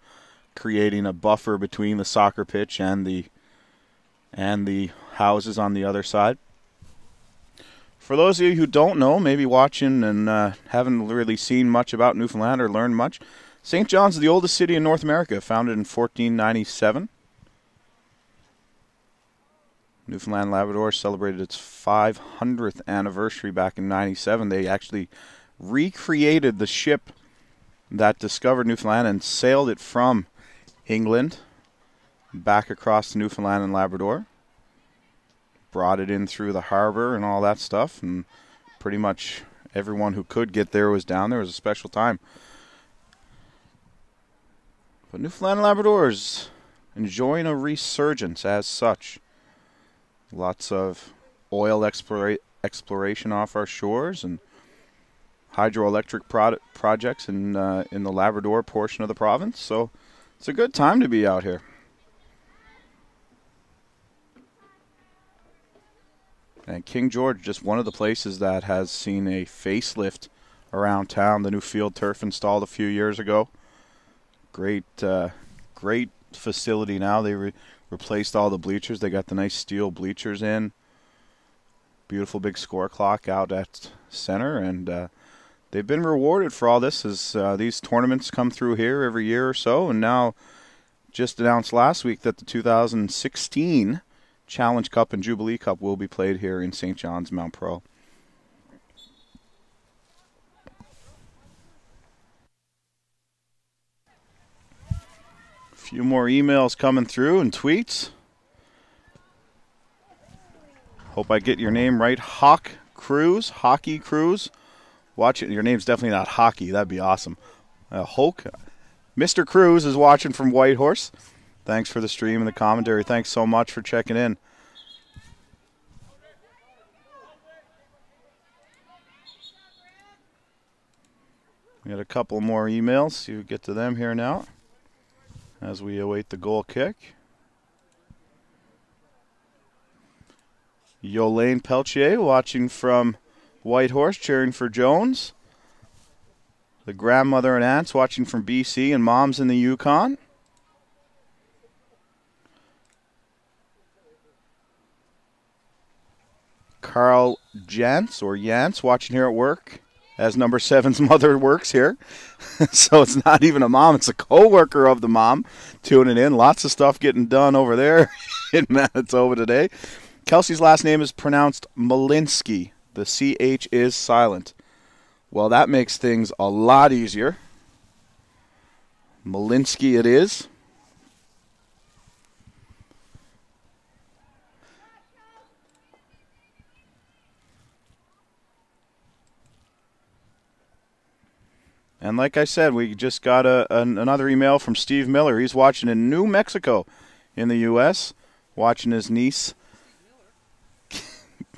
creating a buffer between the soccer pitch and the houses on the other side. For those of you who don't know, maybe watching and haven't really seen much about Newfoundland or learned much, St. John's is the oldest city in North America, founded in 1497. Newfoundland Labrador celebrated its 500th anniversary back in 97. They actually recreated the ship that discovered Newfoundland and sailed it from England back across Newfoundland and Labrador. Brought it in through the harbor and all that stuff, and pretty much everyone who could get there was down there. It was a special time. But Newfoundland and Labrador is enjoying a resurgence as such. Lots of oil exploration off our shores and hydroelectric projects in the Labrador portion of the province. So it's a good time to be out here. And King George, just one of the places that has seen a facelift around town. The new field turf installed a few years ago. Great facility now. They replaced all the bleachers. They got the nice steel bleachers in. Beautiful big score clock out at center. And they've been rewarded for all this as these tournaments come through here every year or so. And now just announced last week that the 2016 Challenge Cup and Jubilee Cup will be played here in St. John's, Mount Pearl. A few more emails coming through and tweets. Hope I get your name right. Hockey Cruise. Watch it. Your name's definitely not Hockey. That'd be awesome. Mr. Cruz is watching from Whitehorse. Thanks for the stream and the commentary. Thanks so much for checking in. We got a couple more emails. See if we get to them here now as we await the goal kick. Yolaine Peltier watching from Whitehorse, cheering for Jones. The grandmother and aunts watching from BC and mom's in the Yukon. Carl Jantz watching here at work as number 7's mother works here. So it's not even a mom, it's a co-worker of the mom tuning in. Lots of stuff getting done over there in Manitoba today. Kelsey's last name is pronounced Malinsky. The CH is silent. Well, that makes things a lot easier. Malinsky it is. And like I said, we just got another email from Steve Miller. He's watching in New Mexico in the U.S., watching his niece,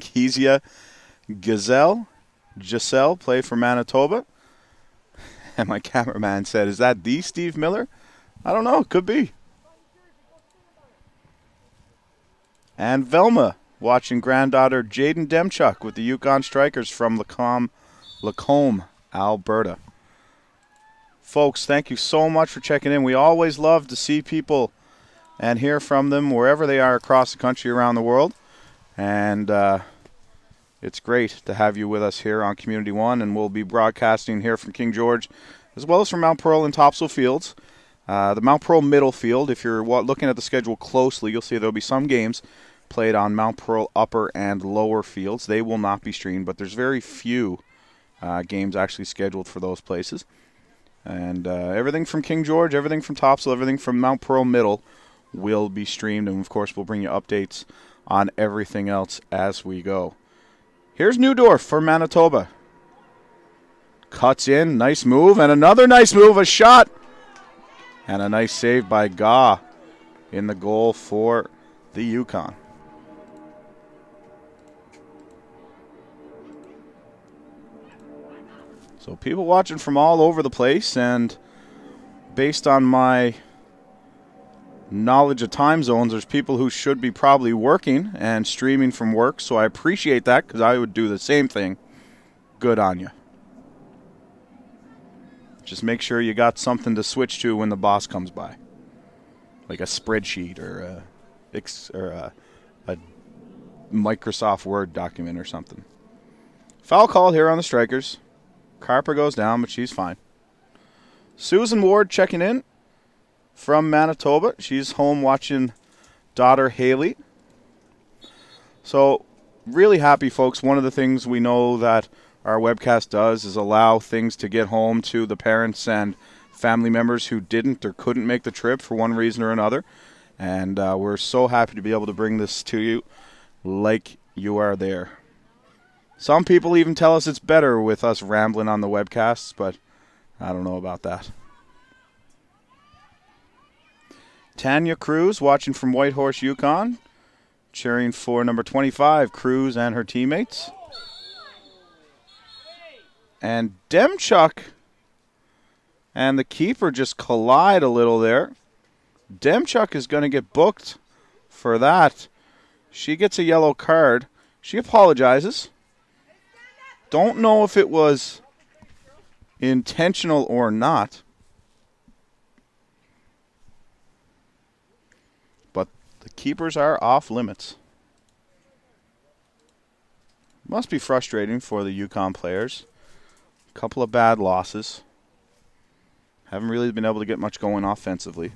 Kezia Giselle, play for Manitoba. And my cameraman said, is that the Steve Miller? I don't know. It could be. And Velma watching granddaughter Jaden Demchuk with the Yukon Strikers from Lacombe, Alberta. Folks, thank you so much for checking in. We always love to see people and hear from them wherever they are across the country, around the world. And it's great to have you with us here on Community One, and we'll be broadcasting here from King George as well as from Mount Pearl and Topsail Fields. The Mount Pearl middle field, if you're looking at the schedule closely, you'll see there'll be some games played on Mount Pearl upper and lower fields. They will not be streamed, but there's very few games actually scheduled for those places. And everything from King George, everything from Topsail, everything from Mount Pearl middle will be streamed. And, of course, we'll bring you updates on everything else as we go. Here's Newdorf for Manitoba. Cuts in, nice move, and another nice move, a shot. And a nice save by Gaw in the goal for the Yukon. So people watching from all over the place, and based on my knowledge of time zones, there's people who should be probably working and streaming from work, so I appreciate that because I would do the same thing. Good on you. Just make sure you got something to switch to when the boss comes by. Like a spreadsheet or a Microsoft Word document or something. Foul call here on the Strikers. Carper goes down, but she's fine. Susan Ward checking in from Manitoba. She's home watching daughter Haley. So, really happy, folks. One of the things we know that our webcast does is allow things to get home to the parents and family members who didn't or couldn't make the trip for one reason or another. And we're so happy to be able to bring this to you like you are there. Some people even tell us it's better with us rambling on the webcasts, but I don't know about that. Tanya Cruz watching from Whitehorse, Yukon, cheering for number 25, Cruz and her teammates. And Demchuk and the keeper just collide a little there. Demchuk is going to get booked for that. She gets a yellow card. She apologizes. Don't know if it was intentional or not. But the keepers are off limits. Must be frustrating for the Yukon players. A couple of bad losses. Haven't really been able to get much going offensively.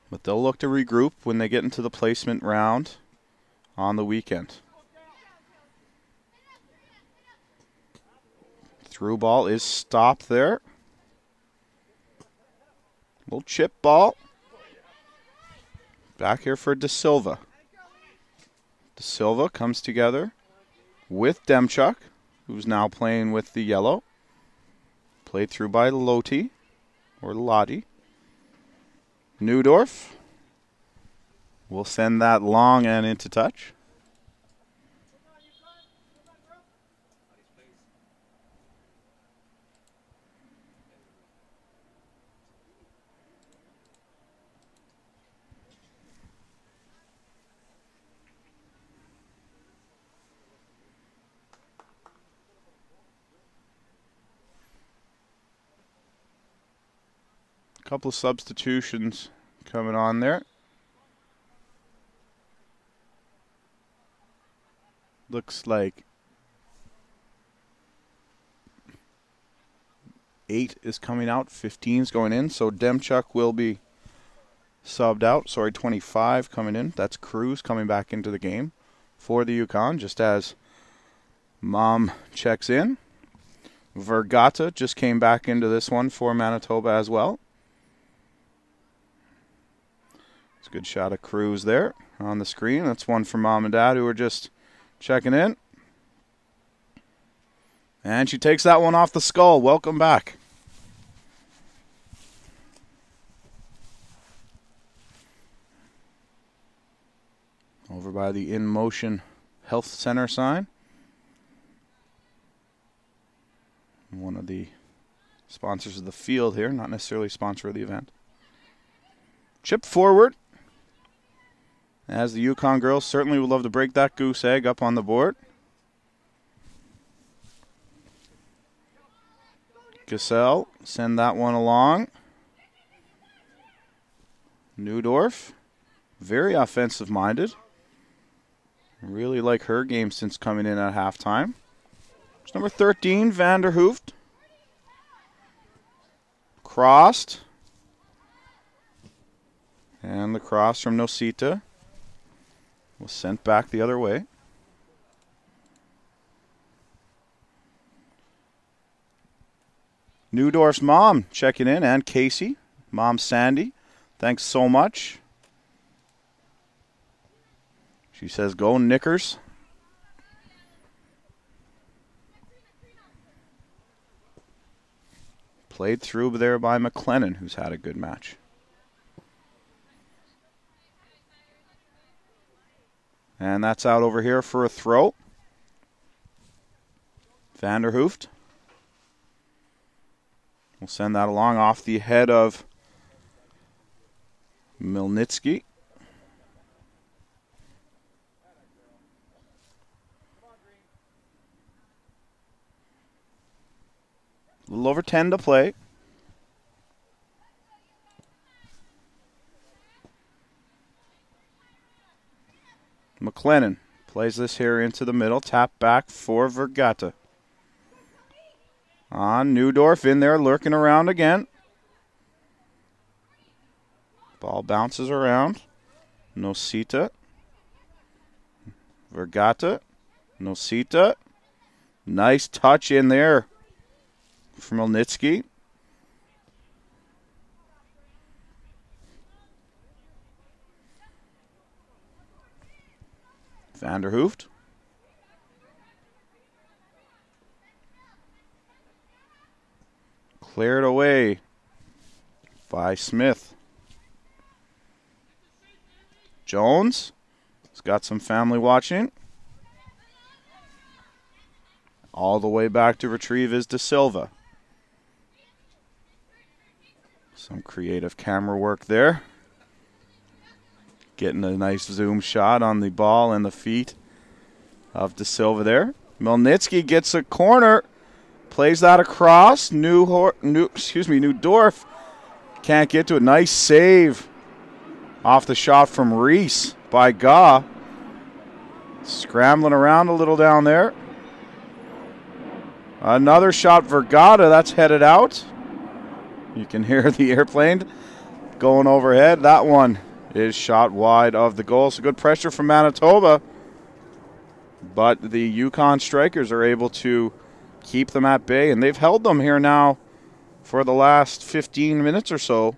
But they'll look to regroup when they get into the placement round on the weekend. Through ball is stopped there. Little chip ball. Back here for De Silva. De Silva comes together with Demchuk, who's now playing with the yellow. Played through by Loti, or Lottie. Neudorf will send that long and into touch. Couple of substitutions coming on there. Looks like 8 is coming out, 15 is going in, so Demchuk will be subbed out. 25 coming in. That's Cruz coming back into the game for the Yukon, just as Mom checks in. Vergata just came back into this one for Manitoba as well. It's a good shot of Cruz there on the screen. That's one for Mom and Dad who are just checking in. And she takes that one off the skull. Welcome back. Over by the In Motion Health Center sign. One of the sponsors of the field here, not necessarily sponsor of the event. Chip forward. As the Yukon girls certainly would love to break that goose egg up on the board. Cassell, send that one along. Neudorf, very offensive-minded. Really like her game since coming in at halftime. It's number 13, Vanderhooft. Crossed. And the cross from Nosita was sent back the other way. Neudorf's mom checking in, and Casey. Mom Sandy, thanks so much. She says, go Knickers. Played through there by McLennan, who's had a good match. And that's out over here for a throw. Vanderhooft will send that along off the head of Milnitsky. over 10 to play. McLennan plays this here into the middle. Tap back for Vergata. On Neudorf in there lurking around again. Ball bounces around. Nosita. Vergata. Nosita. Nice touch in there from Milnitsky. Vanderhooft. Cleared away by Smith. Jones has got some family watching. All the way back to retrieve is De Silva. Some creative camera work there. Getting a nice zoom shot on the ball and the feet of De Silva there. Milnitsky gets a corner. Plays that across. Neudorf can't get to it. Nice save off the shot from Reese by Gaw. Scrambling around a little down there. Another shot Vergata. That's headed out. You can hear the airplane going overhead. That one is shot wide of the goal. So good pressure from Manitoba. But the Yukon Strikers are able to keep them at bay, and they've held them here now for the last 15 minutes or so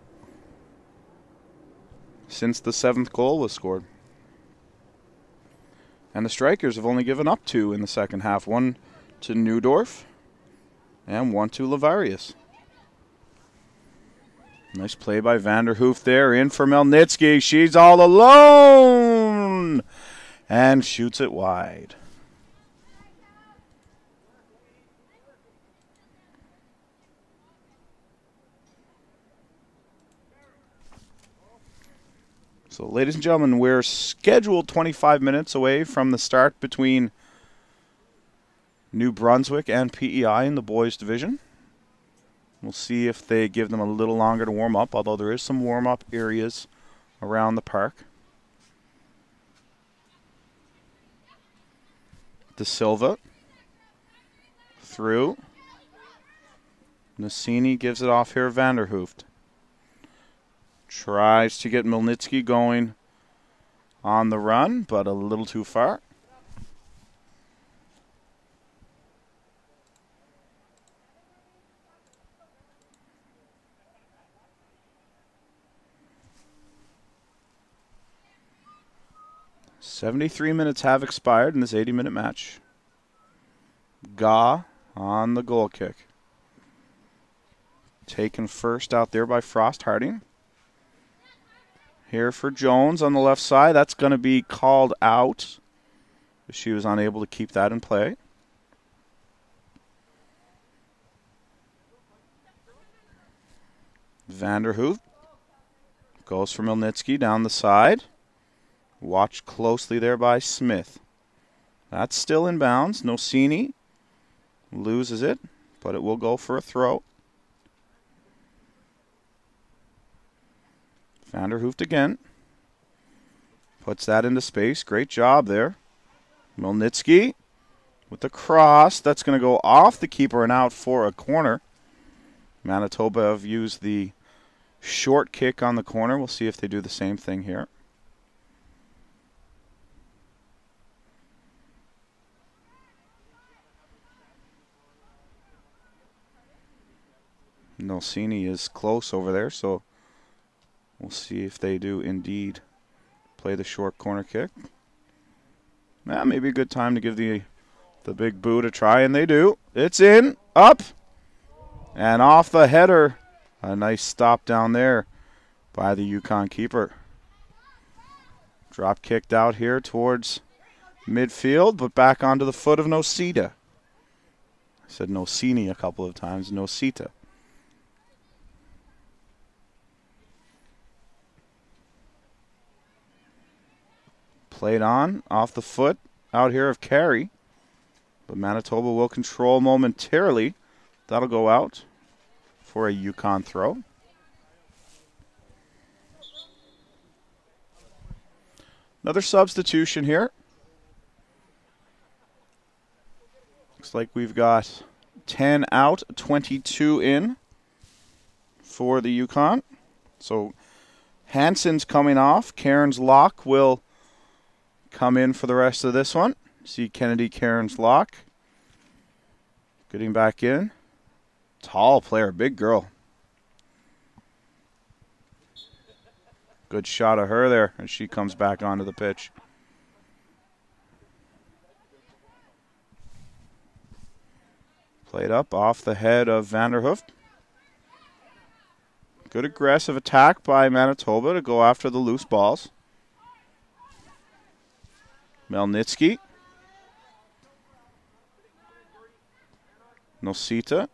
since the 7th goal was scored. And the Strikers have only given up 2 in the second half. 1 to Neudorf and 1 to Lavarius. Nice play by Vanderhoof there. In for Milnitsky. She's all alone and shoots it wide. So, ladies and gentlemen, we're scheduled 25 minutes away from the start between New Brunswick and PEI in the boys division. We'll see if they give them a little longer to warm up, although there is some warm-up areas around the park. De Silva through. Nassini gives it off here, Vanderhooft. Tries to get Milnitsky going on the run, but a little too far. "73 minutes have expired in this 80-minute match." Gaw on the goal kick. Taken first out there by Frost Harding. Here for Jones on the left side. That's going to be called out. She was unable to keep that in play. Vanderhoof goes for Milnitsky down the side. Watched closely there by Smith. That's still in bounds. Nosini loses it, but it will go for a throw. Vanderhooft again. Puts that into space. Great job there. Milnitsky with the cross. That's going to go off the keeper and out for a corner. Manitoba have used the short kick on the corner. We'll see if they do the same thing here. Nelsini is close over there, so we'll see if they do indeed play the short corner kick. Maybe a good time to give the big boot a try, and they do. It's in, up, and off the header. A nice stop down there by the Yukon keeper. Drop kicked out here towards midfield, but back onto the foot of Nosita. I said Nosini a couple of times, Nosita. Played on, off the foot, out here of Carey. But Manitoba will control momentarily. That'll go out. for a Yukon throw. Another substitution here. Looks like we've got 10 out, 22 in for the Yukon. So Hansen's coming off. Cairns Lock will come in for the rest of this one. See Kennedy Cairns Lock getting back in. Tall player, big girl. Good shot of her there as she comes back onto the pitch. Played up off the head of Vanderhoof. Good aggressive attack by Manitoba to go after the loose balls. Melnitsky. Nosita.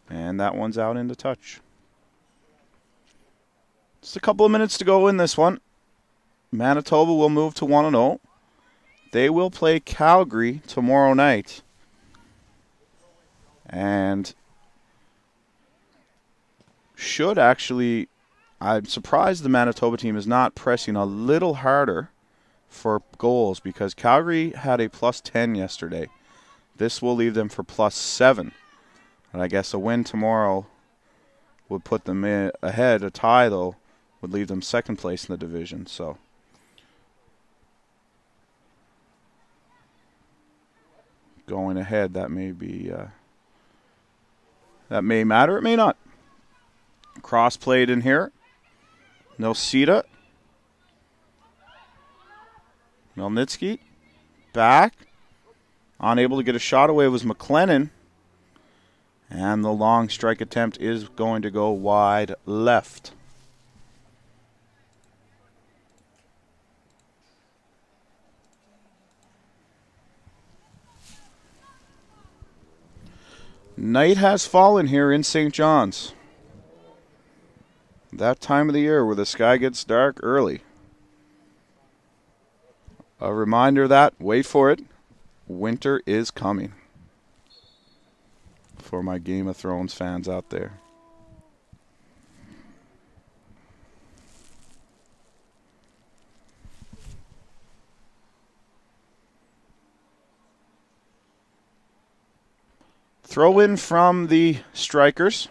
And that one's out into touch. Just a couple of minutes to go in this one. Manitoba will move to 1-0. They will play Calgary tomorrow night. And should actually, I'm surprised the Manitoba team is not pressing a little harder for goals because Calgary had a +10 yesterday. This will leave them for +7. And I guess a win tomorrow would put them ahead. A tie, though, would leave them second place in the division. So going ahead, that may be that may matter. It may not. Cross played in here. Nosita. Melnitsky. Back. Unable to get a shot away was McLennan. And the long strike attempt is going to go wide left. Night has fallen here in St. John's. That time of the year where the sky gets dark early. A reminder that, wait for it, winter is coming. For my Game of Thrones fans out there. Throw in from the strikers.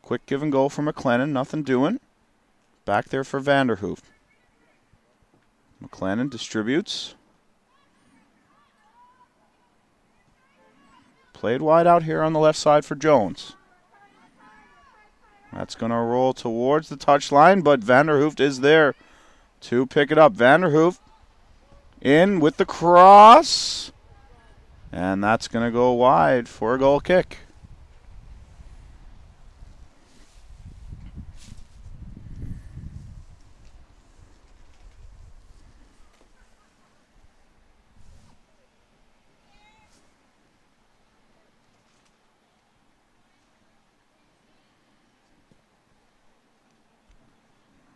Quick give and go for McLennan. Nothing doing. Back there for Vanderhoof. McLennan distributes. Played wide out here on the left side for Jones. That's going to roll towards the touchline, but Vanderhoof is there to pick it up. Vanderhoof in with the cross. And that's going to go wide for a goal kick.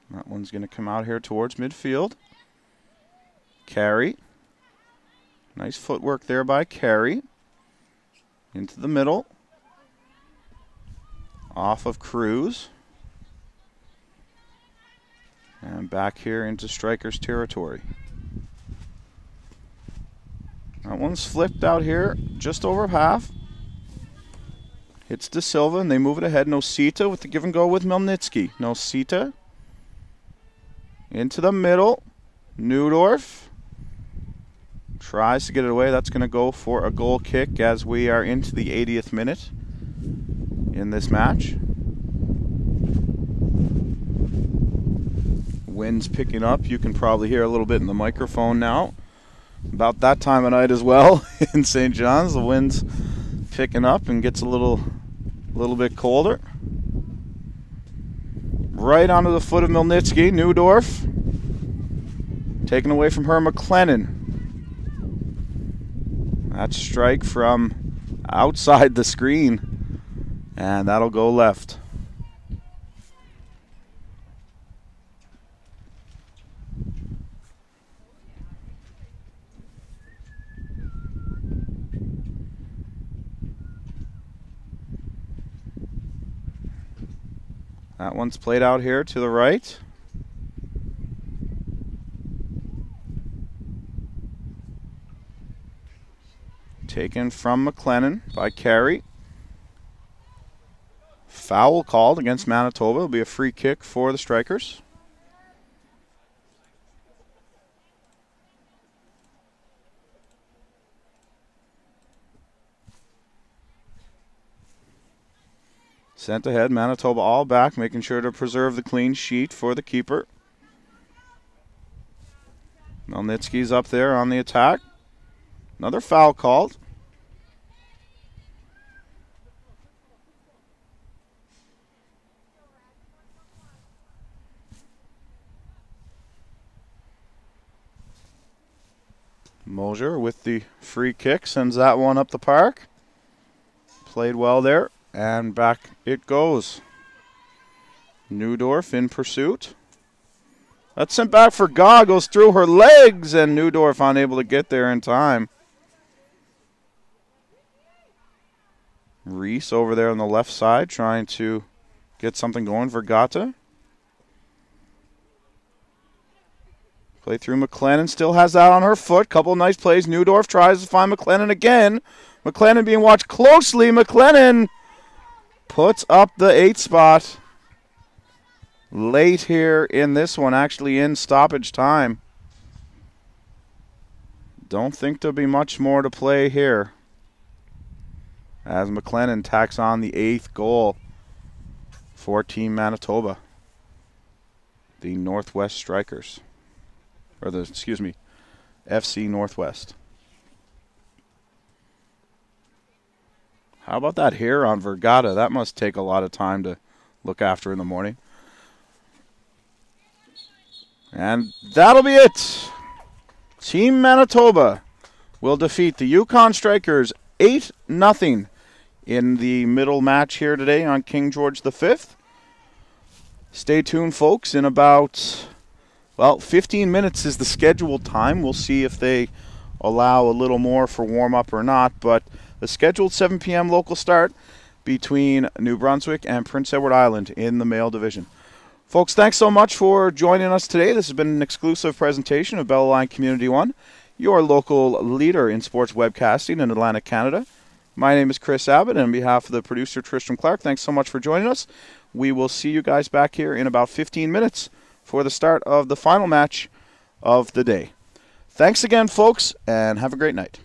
That one's going to come out here towards midfield. Carey. Nice footwork there by Carey. Into the middle. Off of Cruz. And back here into Strikers territory. That one's flipped out here just over half. Hits De Silva and they move it ahead. Nosita with the give and go with Melnitsky. Nosita. Into the middle. Neudorf. Tries to get it away. That's going to go for a goal kick as we are into the 80th minute in this match. Wind's picking up. You can probably hear a little bit in the microphone now. About that time of night as well in St. John's. The wind's picking up and gets a little bit colder. Right onto the foot of Melnitsky. Neudorf. Taken away from her, McLennan. That strike from outside the screen. And that'll go left. That one's played out here to the right. Taken from McLennan by Carey. Foul called against Manitoba. It'll be a free kick for the Strikers. Sent ahead, Manitoba all back, making sure to preserve the clean sheet for the keeper. Melnitsky's up there on the attack. Another foul called. Mosier with the free kick sends that one up the park. Played well there, and back it goes. Neudorf in pursuit. That's sent back for Gaw, goes through her legs, and Neudorf unable to get there in time. Reese over there on the left side trying to get something going for Gata. Play through McLennan, still has that on her foot. Couple nice plays. Neudorf tries to find McLennan again. McLennan being watched closely. McLennan puts up the 8th spot. Late here in this one, actually in stoppage time. Don't think there'll be much more to play here, as McLennan tacks on the 8th goal for Team Manitoba, the Northwest Strikers. Or the, excuse me, FC Northwest. How about that hair on Vergata? That must take a lot of time to look after in the morning. And that'll be it. Team Manitoba will defeat the Yukon Strikers 8-0 in the middle match here today on King George V. Stay tuned, folks. In about, well, 15 minutes is the scheduled time. We'll see if they allow a little more for warm-up or not. But the scheduled 7 p.m. local start between New Brunswick and Prince Edward Island in the male division. Folks, thanks so much for joining us today. This has been an exclusive presentation of Bellaline Community One, your local leader in sports webcasting in Atlantic Canada. My name is Chris Abbott, and on behalf of the producer, Tristram Clark, thanks so much for joining us. We will see you guys back here in about 15 minutes for the start of the final match of the day. Thanks again, folks, and have a great night.